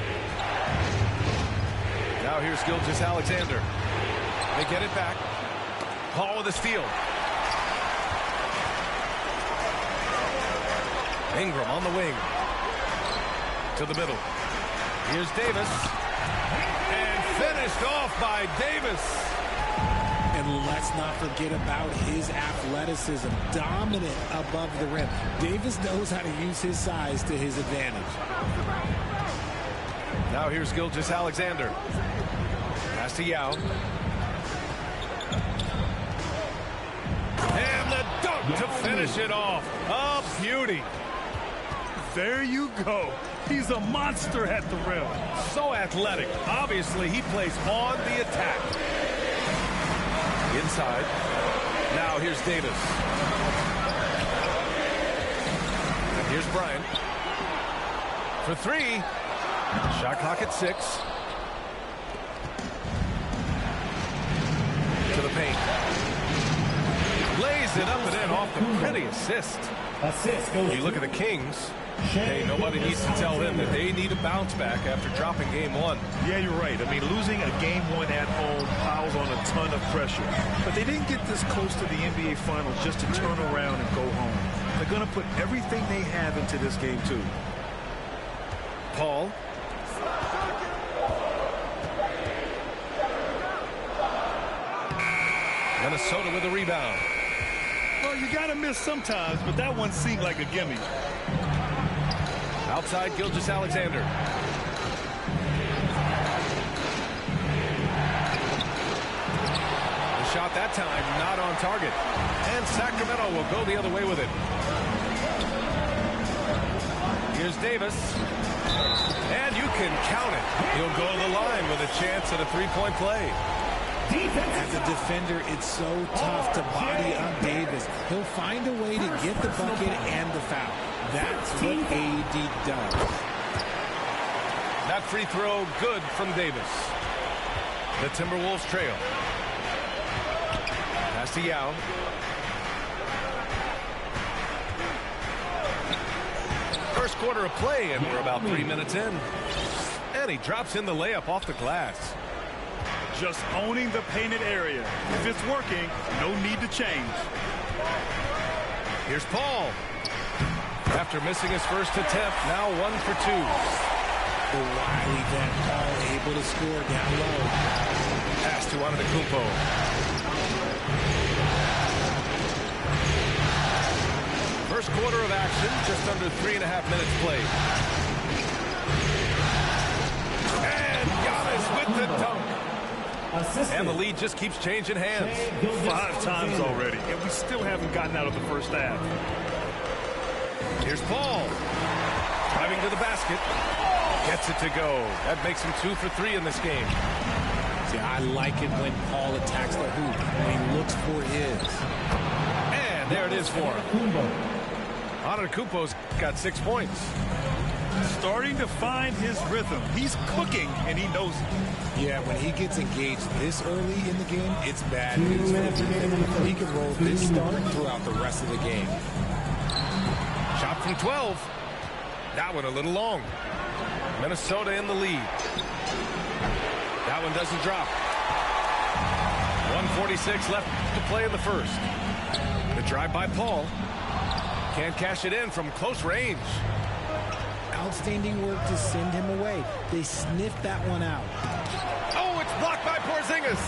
Now here's Gilgeous-Alexander. They get it back. Hall with the steal. Ingram on the wing. To the middle. Here's Davis. And finished off by Davis.
And let's not forget about his athleticism. Dominant above the rim. Davis knows how to use his size to his advantage.
Now here's Gilgeous-Alexander. Pass to Yao. And the dunk to finish it off. A beauty.
There you go. He's a monster at the rim.
So athletic. Obviously, he plays on the attack. Inside. Now here's Davis. And here's Bryant. For three. Shot clock at 6. To the paint. Lays it up and in off the pretty assist. You look at the Kings. Hey, nobody needs to tell them that they need a bounce back after dropping game 1.
Yeah, you're right. I mean, losing a game 1 at home piles on a ton of pressure. But they didn't get this close to the NBA Finals just to turn around and go home. They're going to put everything they have into this game, too.
Paul. Minnesota with a rebound.
Well, you got to miss sometimes, but that one seemed like a gimme.
Outside, Gilgeous-Alexander. The shot that time not on target. And Sacramento will go the other way with it. Here's Davis. And you can count it. He'll go to the line with a chance at a three-point play.
As a defender, it's so tough to body up Davis. He'll find a way to get the bucket and the foul. That's what AD does.
That free throw good from Davis. The Timberwolves trail. Pass to Yao. First quarter of play, and we're about 3 minutes in. And he drops in the layup off the glass.
Just owning the painted area. If it's working, no need to change.
Here's Paul. After missing his first attempt, now 1 for 2.
The wily vet Paul able to score down low.
Pass to Antetokounmpo. First quarter of action, just under 3.5 minutes played. And Giannis with the dunk. And the lead just keeps changing hands.
5 times already, and we still haven't gotten out of the first half.
Here's Paul. Driving to the basket. Gets it to go. That makes him 2 for 3 in this game.
See, I like it when Paul attacks the hoop, when he looks for his.
And there it is for him. Antetokounmpo's got 6 points.
Starting to find his rhythm. He's cooking, and he knows it.
Yeah, when he gets engaged this early in the game, it's bad news. He can roll this start throughout the rest of the game.
Shot from 12. That one a little long. Minnesota in the lead. That one doesn't drop. 1:46 left to play in the first. The drive by Paul. Can't cash it in from close range.
Outstanding work to send him away. They sniffed that one out.
Oh, it's blocked by Porzingis.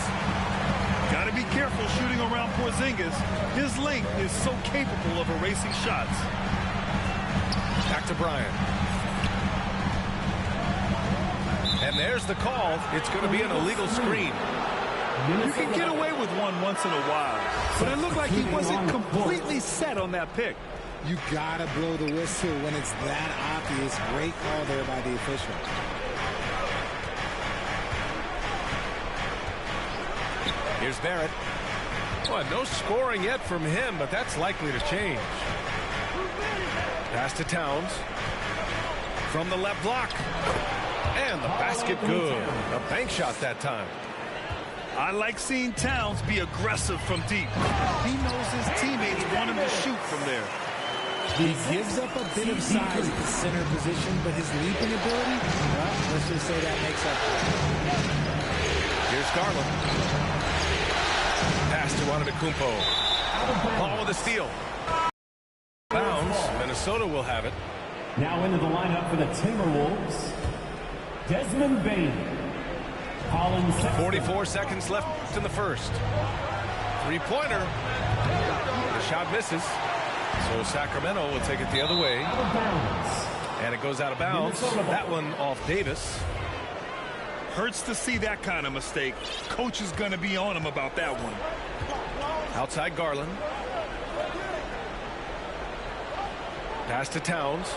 Got to be careful shooting around Porzingis. His length is so capable of erasing shots.
Back to Bryant. And there's the call. It's going to be an illegal screen.
You can get away with one once in a while, but it looked like he wasn't completely set on that pick.
You gotta blow the whistle when it's that obvious. Great call there by the official.
Here's Barrett. Well, no scoring yet from him, but that's likely to change. Pass to Towns. From the left block. And the basket good. A bank shot that time.
I like seeing Towns be aggressive from deep. He knows his teammates want him to shoot from there.
He gives up a bit of size at the center position, but his leaping ability, well, let's just say that makes up for it.
Here's Garland. Pass to Antetokounmpo. Paul with a steal. Bounds. Minnesota will have it.
Now into the lineup for the Timberwolves, Desmond Bane.
44 seconds left in the first. Three-pointer. The shot misses. So Sacramento will take it the other way. And it goes out of bounds. That one off Davis.
Hurts to see that kind of mistake. Coach is going to be on him about that one.
Outside Garland. Pass to Towns.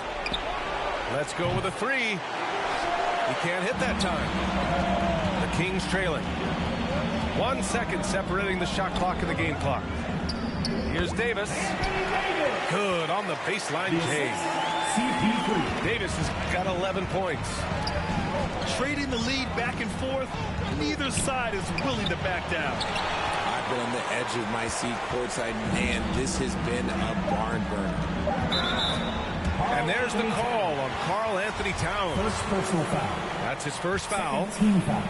Let's go with a three. He can't hit that time. The Kings trailing. 1 second separating the shot clock and the game clock. Here's Davis. Good on the baseline, Jay. Davis has got 11 points.
Trading the lead back and forth, neither side is willing to back down.
I've been on the edge of my seat courtside. Man, this has been a barn burner.
And there's the call on Karl Anthony Towns.
First personal foul.
That's his first foul.
Team foul.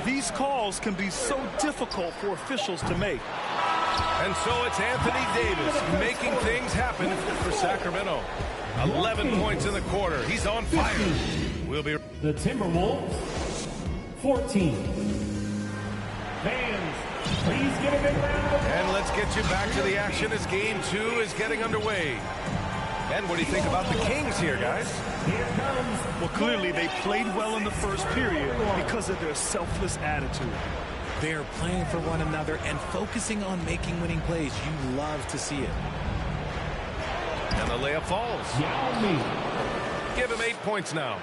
These calls can be so difficult for officials to make.
And so it's Anthony Davis making things happen for Sacramento. 11 points in the quarter. He's on fire. We'll be...
The Timberwolves, 14. Fans, please give a big round of applause.
And let's get you back to the action as Game 2 is getting underway. And what do you think about the Kings here, guys?
Here comes.
Well, clearly they played well in the first period because of their selfless attitude.
They're playing for one another and focusing on making winning plays. You love to see it.
And the layup falls.
Yao Ming.
Give him 8 points now.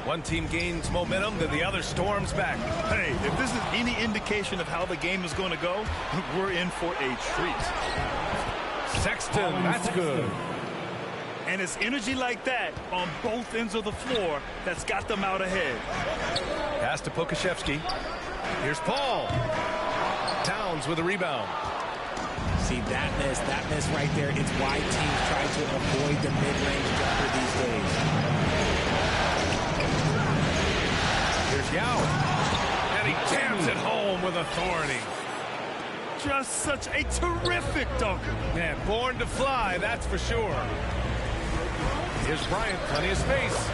One team gains momentum, then the other storms back.
Hey, if this is any indication of how the game is going to go, we're in for a treat.
Sexton, that's good.
And it's energy like that on both ends of the floor that's got them out ahead.
Pass to Pokusevski. Here's Paul. Towns with a rebound.
See, that miss right there. It's why teams try to avoid the mid-range jumper these days.
Here's Yao. And he jams it home with authority.
Just such a terrific dunker.
Man, born to fly, that's for sure. Here's Bryant, plenty of space.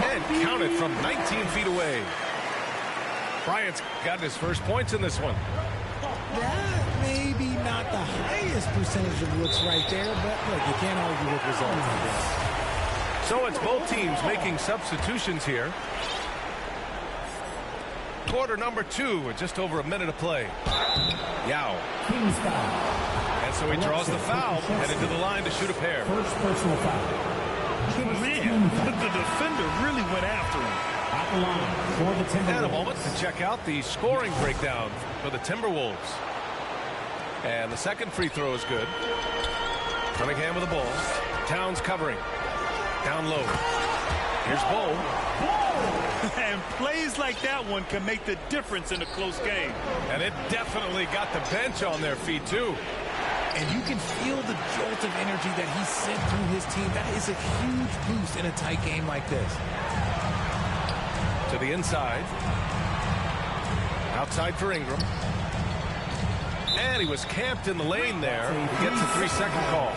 And counted from 19 feet away. Bryant's got his first points in this one.
That maybe not the highest percentage of looks right there, but look, you can't argue with results, I guess.
So it's both teams making substitutions here. Quarter number 2 with just over a minute to play. Yao.
Kings foul.
And so he draws the foul, headed to the line to shoot a pair.
First personal foul.
Man, the defender really went after him.
At the line for the Timberwolves.
And a moment to check out the scoring breakdown for the Timberwolves. And the second free throw is good. Cunningham with the ball. Towns covering. Down low. Here's Bull.
And plays like that one can make the difference in a close game.
And it definitely got the bench on their feet, too.
And you can feel the jolt of energy that he sent through his team. That is a huge boost in a tight game like this.
To the inside. Outside for Ingram. And he was camped in the lane there. He gets a 3-second call.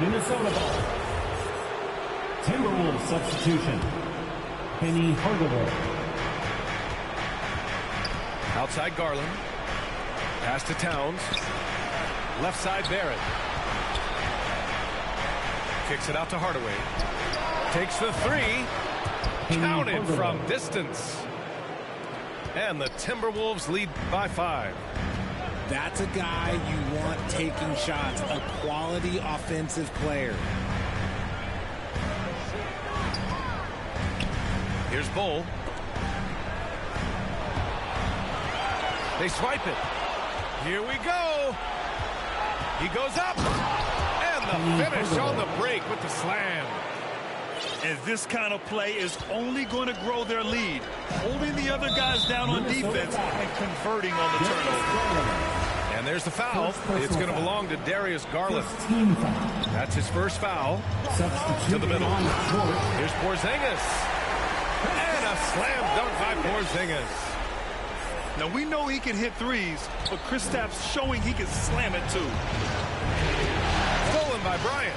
Minnesota ball. Timberwolves substitution. Penny Hardaway.
Outside Garland. Pass to Towns. Left side Barrett. Kicks it out to Hardaway. Takes the 3. Counted from distance. And the Timberwolves lead by 5.
That's a guy you want taking shots, a quality offensive player.
Here's Bull. They swipe it. Here we go. He goes up. And the finish on the break with the slam.
And this kind of play is only going to grow their lead, holding the other guys down on defense and converting on the turnover.
And there's the foul. It's going to belong to Darius Garland. That's his first foul. To the middle. Here's Porzingis. And a slam dunk by Porzingis.
Now, we know he can hit threes, but Kristaps showing he can slam it too.
Stolen by Bryant.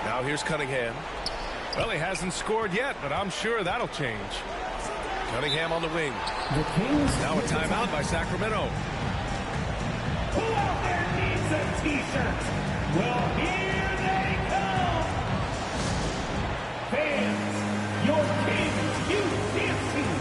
Now here's Cunningham. Well, he hasn't scored yet, but I'm sure that'll change. Cunningham on the wing. Now a timeout by Sacramento.
Who out there needs a t-shirt? Well, here they come. Fans, your Kings Youth Dance Team.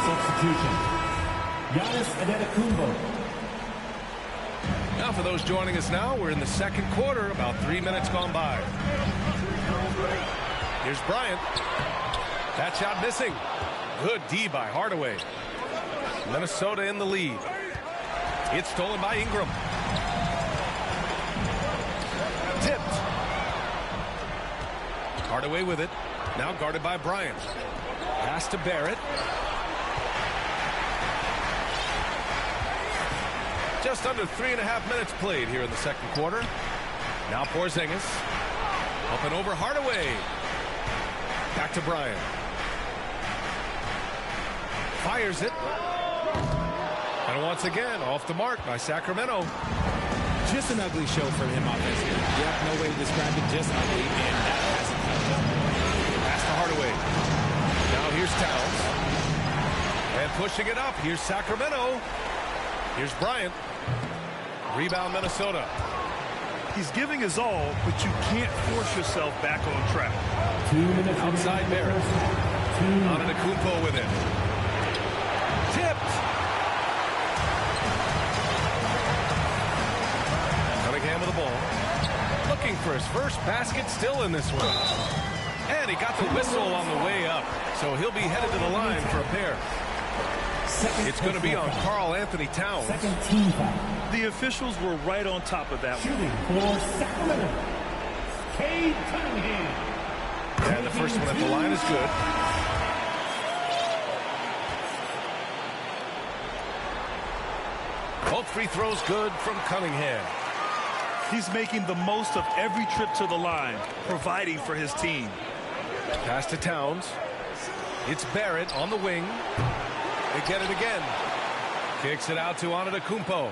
substitution. Giannis Antetokounmpo.
Now for those joining us now, we're in the second quarter, about 3 minutes gone by. Here's Bryant. That shot missing. Good D by Hardaway. Minnesota in the lead. It's stolen by Ingram. Tipped. Hardaway with it. Now guarded by Bryant. Pass to Barrett. Just under 3.5 minutes played here in the second quarter. Now Porzingis. Up and over Hardaway. Back to Bryant. Fires it. And once again, off the mark by Sacramento.
Just an ugly show for him offensively. Yep, no way to describe it, just ugly, and that hasn't helped him.
Pass to Hardaway. Now here's Towns. And pushing it up, here's Sacramento. Here's Bryant. Rebound Minnesota.
He's giving his all, but you can't force yourself back on track.
2 minutes.
Outside Barrett. Antetokounmpo with it. Tipped. Cunningham with the ball. Looking for his first basket still in this one. And he got the whistle on the way up. So he'll be headed to the line for a pair. It's going to be on Karl-Anthony Towns.
Second team foul.
The officials were right on top of that one.
Shooting for Sacramento. Cade Cunningham.
And the first one at the line is good. Both free throws good from Cunningham.
He's making the most of every trip to the line, providing for his team.
Pass to Towns. It's Barrett on the wing. They get it again. Kicks it out to Antetokounmpo.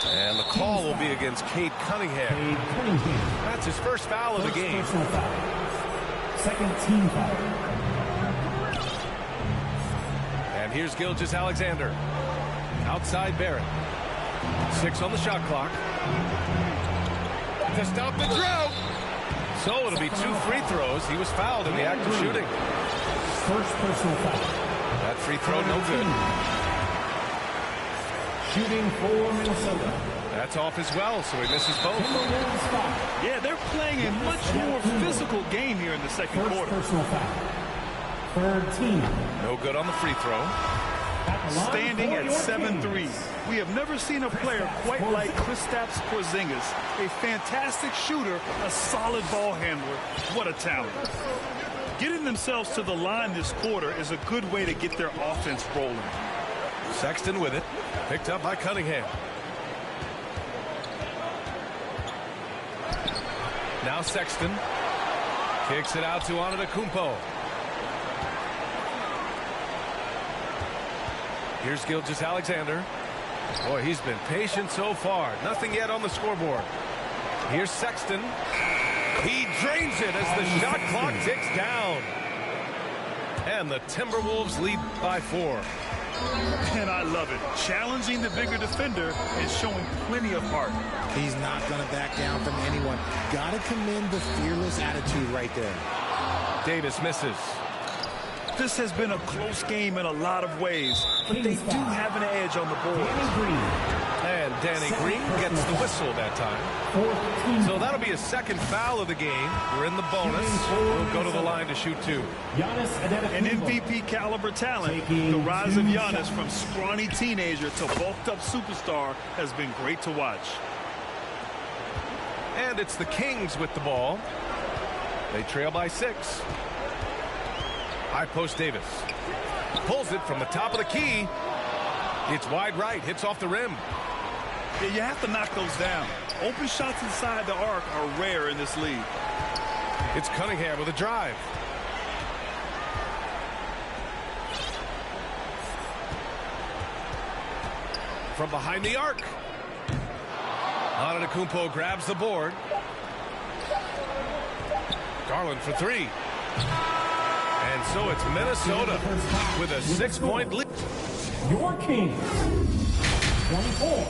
And the call will be against Cade Cunningham.
Cade Cunningham.
That's his first foul of the game.
Personal foul. Second team foul.
And here's Gilgeous-Alexander. Outside Barrett. 6 on the shot clock. To stop the drought. So it'll be 2 free throws. He was fouled in the act of shooting.
First personal foul.
That free throw no good.
Shooting for Minnesota.
That's off as well, so he misses both.
Yeah, they're playing a much more physical game here in the second
First
quarter.
personal foul. Third team.
No good on the free throw.
Standing at 7-3. We have never seen a player quite like Kristaps Porzingis. A fantastic shooter, a solid ball handler. What a talent. Getting themselves to the line this quarter is a good way to get their offense rolling.
Sexton with it. Picked up by Cunningham. Now Sexton. Kicks it out to Antetokounmpo. Here's Gilgeous-Alexander. Boy, he's been patient so far. Nothing yet on the scoreboard. Here's Sexton. He drains it as the shot clock ticks down. And the Timberwolves lead by 4.
And I love it. Challenging the bigger defender and showing plenty of heart.
He's not going to back down from anyone. Got to commend the fearless attitude right there.
Davis misses.
This has been a close game in a lot of ways, but they do have an edge on the board.
And Danny Green gets the whistle that time. So that'll be a second foul of the game. We're in the bonus. We'll go to the line to shoot 2.
An MVP caliber talent. The rise of Giannis from scrawny teenager to bulked up superstar has been great to watch.
And it's the Kings with the ball. They trail by 6. High post Davis. Pulls it from the top of the key. It's wide right. Hits off the rim.
Yeah, you have to knock those down. Open shots inside the arc are rare in this league.
It's Cunningham with a drive. From behind the arc. Antetokounmpo grabs the board. Garland for 3. And so it's Minnesota with a 6-point lead.
Your Kings. 24.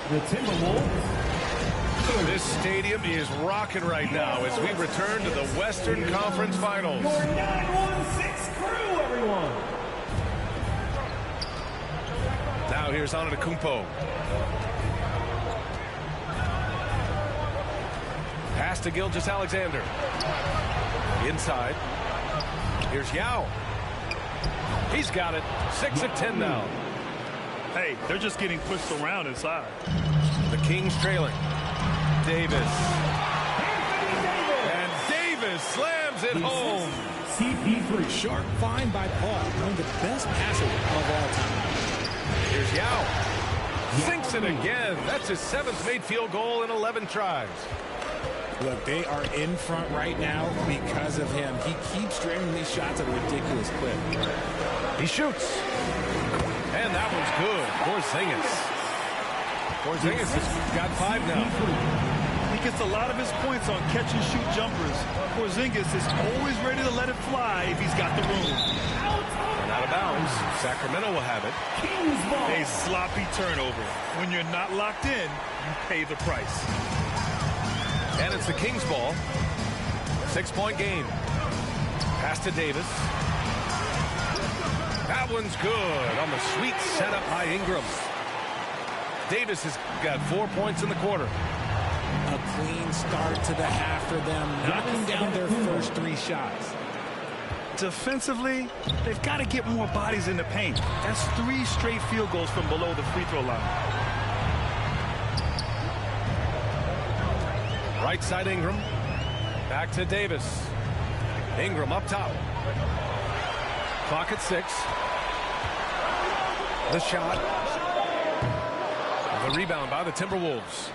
The Timberwolves.
This stadium is rocking right now as we return to the Western Conference Finals.
Your 916 crew, everyone.
here's Antetokounmpo. Pass to Gilgeous-Alexander. Inside. Here's Yao. He's got it. 6 of 10 now.
Hey, they're just getting pushed around inside.
The Kings trailing. Davis. And Davis slams it home.
CP3.
Sharp find by Paul, one of the best passers of all time.
Here's Yao. Sinks it again. That's his 7th made field goal in 11 tries.
Look, they are in front right now because of him. He keeps draining these shots at a ridiculous clip.
He shoots. And that one's good. Porzingis has got 5 now.
He gets a lot of his points on catch-and-shoot jumpers. Porzingis is always ready to let it fly if he's got the room.
And out of bounds. Sacramento will have it.
A sloppy turnover. When you're not locked in, you pay the price.
And it's the Kings ball. 6-point game. Pass to Davis. That one's good on the sweet setup by Ingram. Davis has got 4 points in the quarter.
A clean start to the half for them, knocking down their first 3 shots.
Defensively, they've got to get more bodies in the paint. That's 3 straight field goals from below the free throw line.
Right side Ingram. Back to Davis. Ingram up top. Clock at 6. The shot. The rebound by the Timberwolves.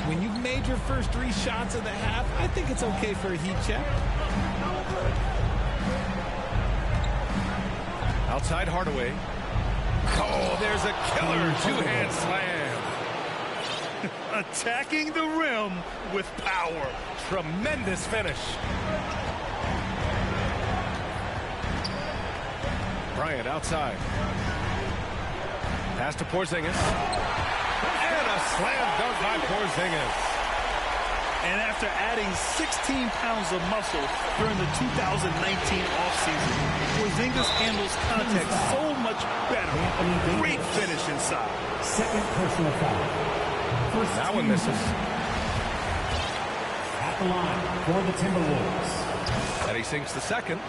When you've made your first 3 shots of the half, I think it's okay for a heat check.
Outside Hardaway. Oh, there's a killer 2-hand slam.
Attacking the rim with power.
Tremendous finish. Bryant outside. Pass to Porzingis. And a slam dunk by Porzingis.
And after adding 16 pounds of muscle during the 2019 offseason, Porzingis handles contact so much better. Great finish inside.
Second personal foul. First
that one misses.
At the line for the Timberwolves.
And he sinks the second.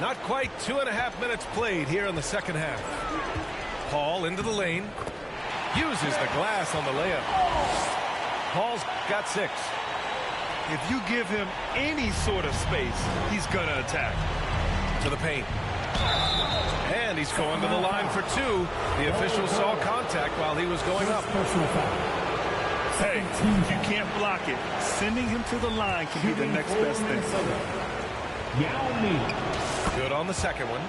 Not quite 2.5 minutes played here in the second half. Paul into the lane. Uses the glass on the layup. Paul's got 6.
If you give him any sort of space, he's going to attack.
To the paint. And he's going to the line for 2. The official saw contact while he was going up.
Personal foul.
Hey, if you can't block it, sending him to the line can be the next best thing.
Yao Ming.
Good on the second one.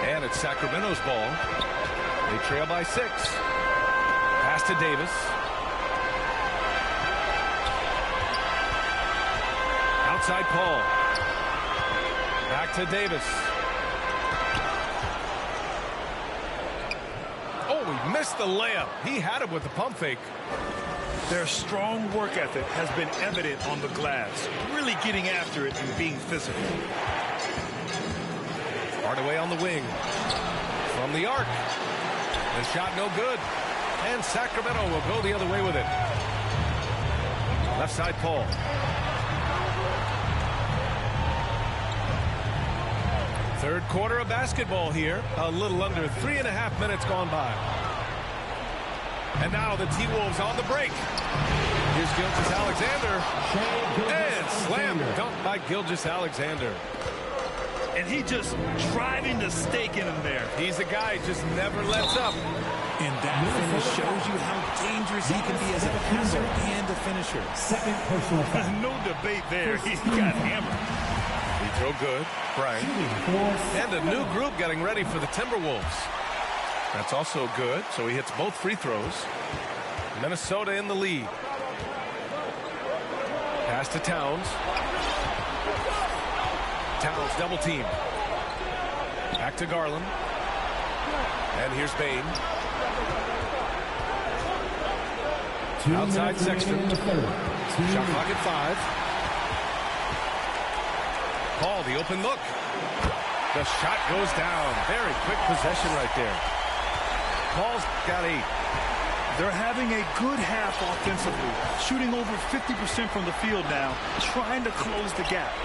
And it's Sacramento's ball. They trail by 6. Pass to Davis. Outside Paul. Back to Davis. Oh, he missed the layup. He had it with the pump fake.
Their strong work ethic has been evident on the glass, really getting after it and being physical.
Hardaway on the wing. From the arc. The shot no good. And Sacramento will go the other way with it. Left side Paul. Third quarter of basketball here. A little under 3.5 minutes gone by. And now the T-Wolves on the break. Here's Gilgeous-Alexander. And slam dunk by Gilgeous-Alexander.
And he just driving the stake in him there.
He's a guy who just never lets up.
And that finish shows you how dangerous he can be as a passer and a finisher.
Second personal foul.
No debate there. He got hammered.
He threw good. Bryant. And a new group getting ready for the Timberwolves. That's also good. So he hits both free throws. Minnesota in the lead. Pass to Towns. Towns double team. Back to Garland. And here's Bane. Outside Sexton. Shot clock at 5. Paul, the open look. The shot goes down. Very quick possession right there. Paul's got 8.
They're having a good half offensively, shooting over 50% from the field now, trying to close the gap.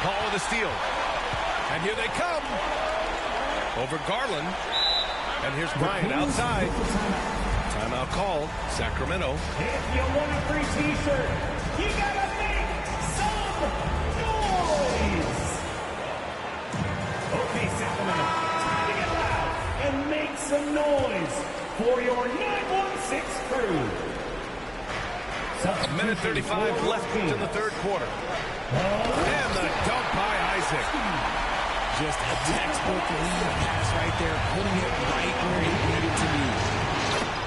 Paul with a steal. And here they come. Over Garland. And here's Bryant outside. Timeout called. Sacramento.
If you want a free t-shirt, you gotta make some noise. Okay, Sacramento, time to get loud and make some noise for your 916 crew.
A minute 35 left in the third quarter. And the dunk by Isaac.
Just a textbook lead pass right there, putting it right where it needed to be.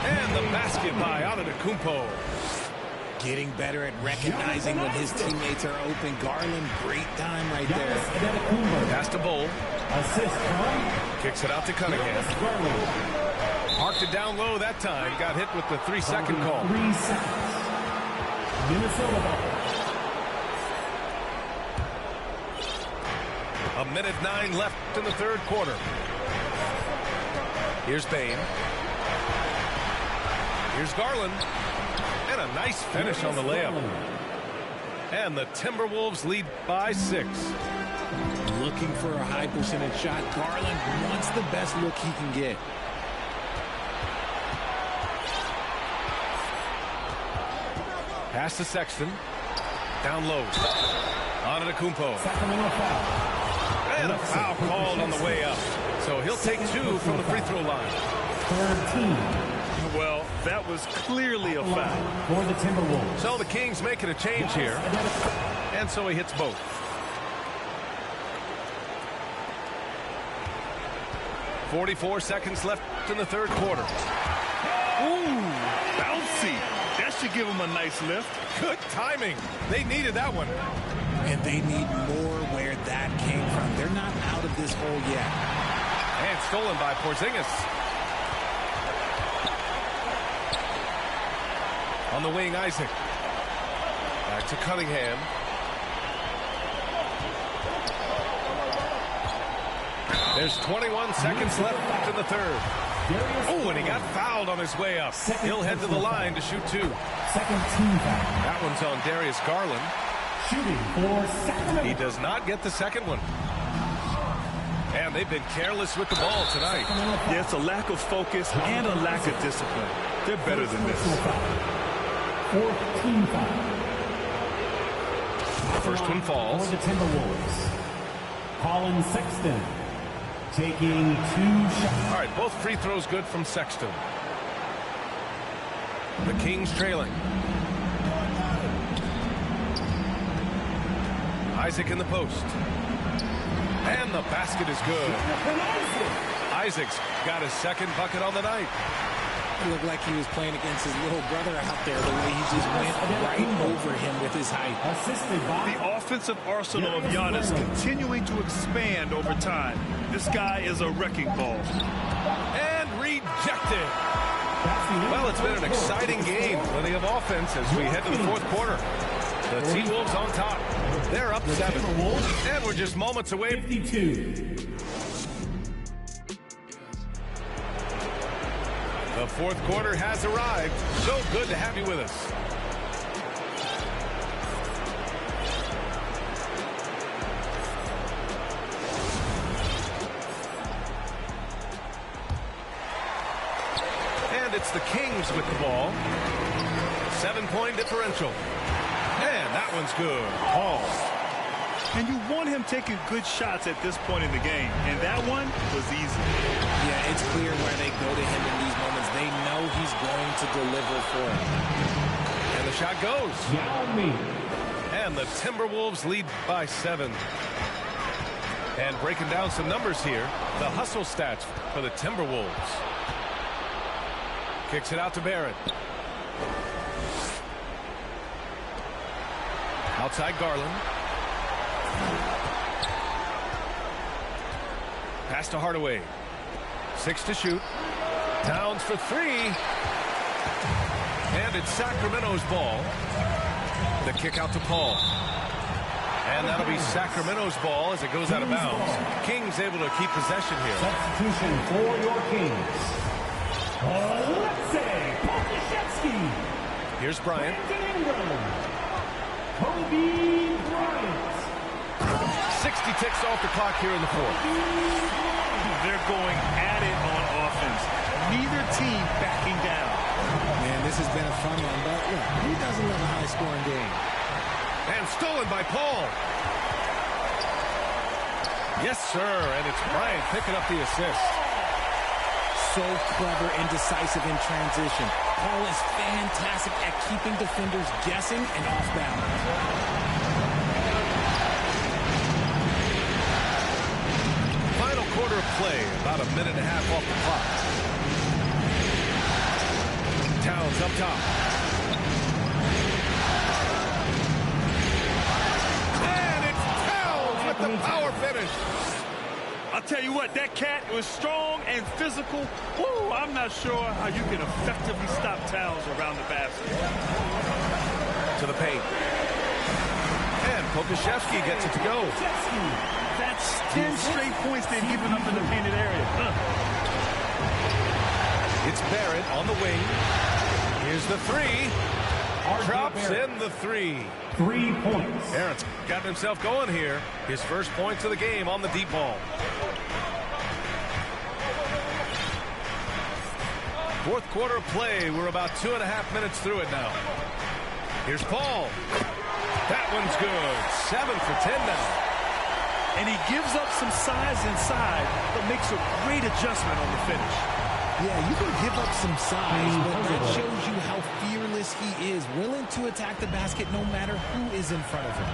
And the basket by Antetokounmpo.
Getting better at recognizing when his teammates are open. Garland, great time right there.
Pass to Bull.
Assist from
Kicks it out to Cunningham. Parked it down low that time. Got hit with the 3-second call.
3 seconds. Minnesota ball.
A minute 9 left in the third quarter. Here's Bane. Here's Garland. And a nice finish on the layup. And the Timberwolves lead by 6.
Looking for a high percentage shot. Garland wants the best look he can get.
Pass to Sexton. Down low. Antetokounmpo.
Sacramento foul.
And a foul called on the way up. So he'll take 2 from the free throw line.
13.
Well, that was clearly a foul.
For the Timberwolves.
So the Kings making a change here. And so he hits both. 44 seconds left in the third quarter.
Ooh, bouncy. That should give him a nice lift.
Good timing. They needed that one.
And they need more where that came from. They're not out of this hole yet.
And stolen by Porzingis. On the wing, Isaac. Back to Cunningham. There's 21 seconds left in the third. Oh, and he got fouled on his way up. He'll head to the line to shoot 2.
Second team foul.
That one's on Darius Garland.
Shooting for Sacramento.
He does not get the second one. And they've been careless with the ball tonight.
Yeah, it's a lack of focus and a lack of discipline. They're better than this.
Fourth team foul.
First one falls.
For the Timberwolves. Colin Sexton taking 2 shots.
All right, both free throws good from Sexton. The Kings trailing. Isaac in the post. And the basket is good. Isaac's got his second bucket on the night.
It looked like he was playing against his little brother out there, the way he just went right over him with his height.
Assisted by
The offensive arsenal of Giannis continuing to expand over time. This guy is a wrecking ball.
And rejected. Well, it's been an exciting game. Plenty of offense as we head to the fourth quarter. The T-Wolves on top. They're up 7. And we're just moments away.
52.
The fourth quarter has arrived. So good to have you with us. And it's the Kings with the ball. 7-point differential. And that one's good. Paul.
And you want him taking good shots at this point in the game. And that one was easy.
Yeah, it's clear where they go to him in these moments. They know he's going to deliver for him.
And the shot goes.
Yao Ming.
And the Timberwolves lead by 7. And breaking down some numbers here, the hustle stats for the Timberwolves. Kicks it out to Barrett. Outside Garland. Pass to Hardaway. 6 to shoot. Towns for 3. And it's Sacramento's ball. The kick out to Paul. And that'll be Sacramento's ball as it goes out of bounds. Kings able to keep possession here.
Substitution for your Kings. Alexei Pokusevski.
Here's Bryant.
Kobe Bryant.
60 ticks off the clock here in the fourth.
They're going at it on offense. Neither team backing down.
Man, this has been a fun one, but look, who doesn't love a high-scoring game?
And stolen by Paul. Yes, sir, and it's Bryant picking up the assist.
So clever and decisive in transition. Paul is fantastic at keeping defenders guessing and off balance.
Final quarter of play, about a minute and a half off the clock. Towns up top. And it's Towns with the power finish.
I'll tell you what, that cat was strong and physical. Woo, I'm not sure how you can effectively stop Towns around the basket.
To the paint. And Pokusevski gets it to go.
That's 10 straight points they've given up in the painted area.
It's Barrett on the wing. Here's the three. Drops in the three.
3 points.
Aaron's got himself going here. His first points of the game on the deep ball. Fourth quarter of play. We're about 2.5 minutes through it now. Here's Paul. That one's good. 7 for 10 now.
And he gives up some size inside, but makes a great adjustment on the finish.
Yeah, you can give up some size, but that shows you how fearless he is, willing to attack the basket no matter who is in front of him.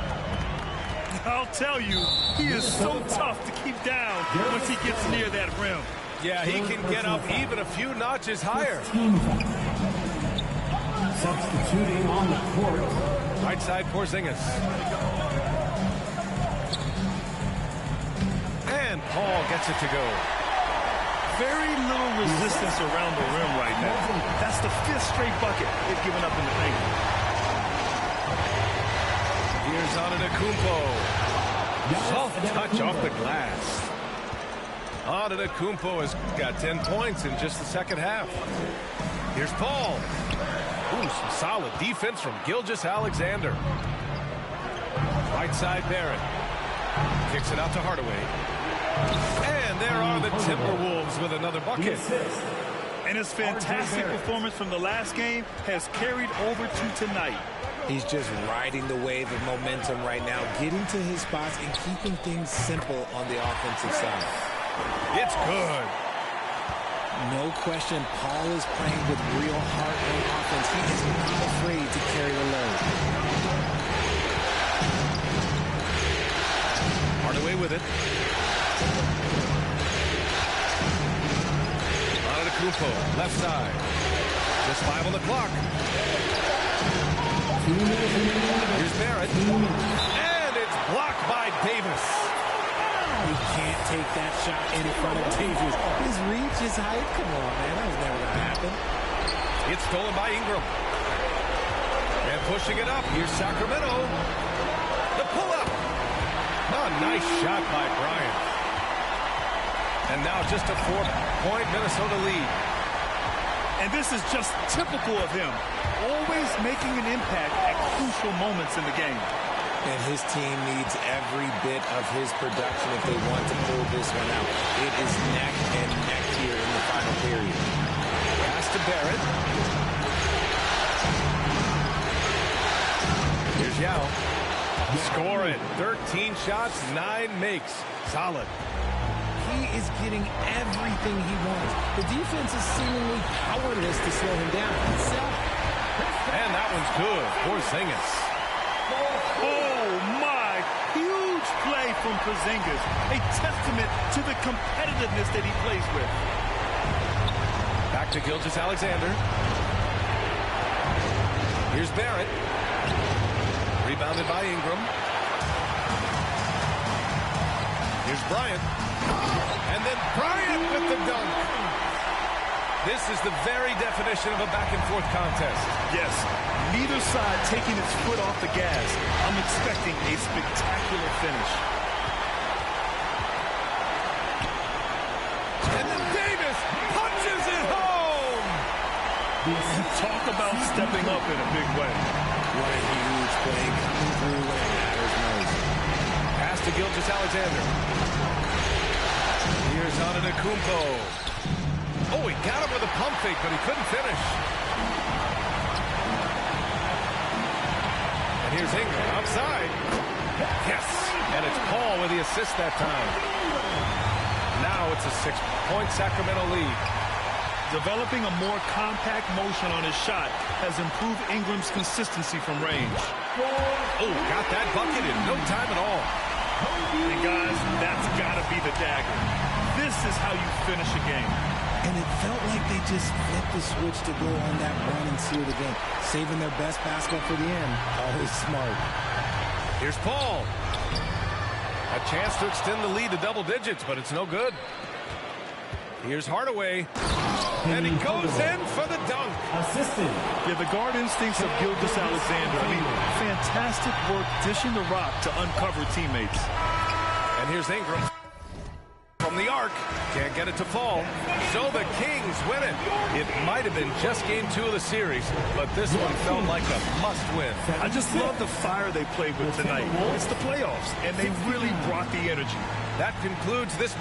I'll tell you, he is so tough to keep down once he gets near that rim.
Yeah, he can get up even a few notches higher.
Substituting on the court.
Right side, Porzingis. And Paul gets it to go.
Very little resistance around the rim right now. That's the 5th straight bucket they've given up in the paint.
Here's Antetokounmpo. Soft touch off the glass. Antetokounmpo has got 10 points in just the second half. Here's Paul. Ooh, some solid defense from Gilgeous-Alexander. Right side, Barrett. Kicks it out to Hardaway. And there are the Timberwolves with another bucket.
And his fantastic performance from the last game has carried over to tonight.
He's just riding the wave of momentum right now, getting to his spots and keeping things simple on the offensive side.
It's good.
No question, Paul is playing with real heart on offense. He is not afraid to carry the load.
Hardaway with it. Antetokounmpo, left side. Just 5 on the clock. Here's Barrett. And it's blocked by Davis.
He can't take that shot in front of Davis. His reach is high. Come on, man. That was never going to happen.
It's stolen by Ingram. And pushing it up. Here's Sacramento. The pull-up. Oh, nice shot by Bryant. And now just a 4-point Minnesota lead.
And this is just typical of him. Always making an impact at crucial moments in the game.
And his team needs every bit of his production if they want to pull this one out. It is neck and neck here in the final period.
Pass to Barrett. Here's Yao. Score it. 13 shots, 9 makes. Solid.
He is getting everything he wants. The defense is seemingly powerless to slow him down.
And that one's good. Porzingis.
Oh, my. Huge play from Porzingis. A testament to the competitiveness that he plays with.
Back to Gilgeous-Alexander. Here's Barrett. Rebounded by Ingram. Here's Bryant. And then Bryant with the dunk. This is the very definition of a back-and-forth contest.
Yes, neither side taking its foot off the gas. I'm expecting a spectacular finish.
And then Davis punches it home!
Talk about stepping up in a big way.
What a huge play coming through when it matters most.
Pass to Gilgeous-Alexander. Here's Antetokounmpo. Oh, he got him with a pump fake, but he couldn't finish. And here's Ingram outside. Yes! And it's Paul with the assist that time. Now it's a 6-point Sacramento lead.
Developing a more compact motion on his shot has improved Ingram's consistency from range.
Oh, got that bucket in no time at all.
And guys, that's got to be the dagger. This is how you finish a game.
And it felt like they just flipped the switch to go on that run and seal the game. Saving their best basket for the end. Always smart.
Here's Paul. A chance to extend the lead to double digits, but it's no good. Here's Hardaway. And he goes in for the dunk.
Assistant.
Yeah, the guard instincts of Gilgeous-Alexander. I mean, fantastic work dishing the rock to uncover teammates.
And here's Ingram from the arc. Can't get it to fall. So the Kings win it. It might have been just game 2 of the series, but this one felt like a must-win.
I just love the fire they played with tonight. It's the playoffs, and they really brought the energy.
That concludes this.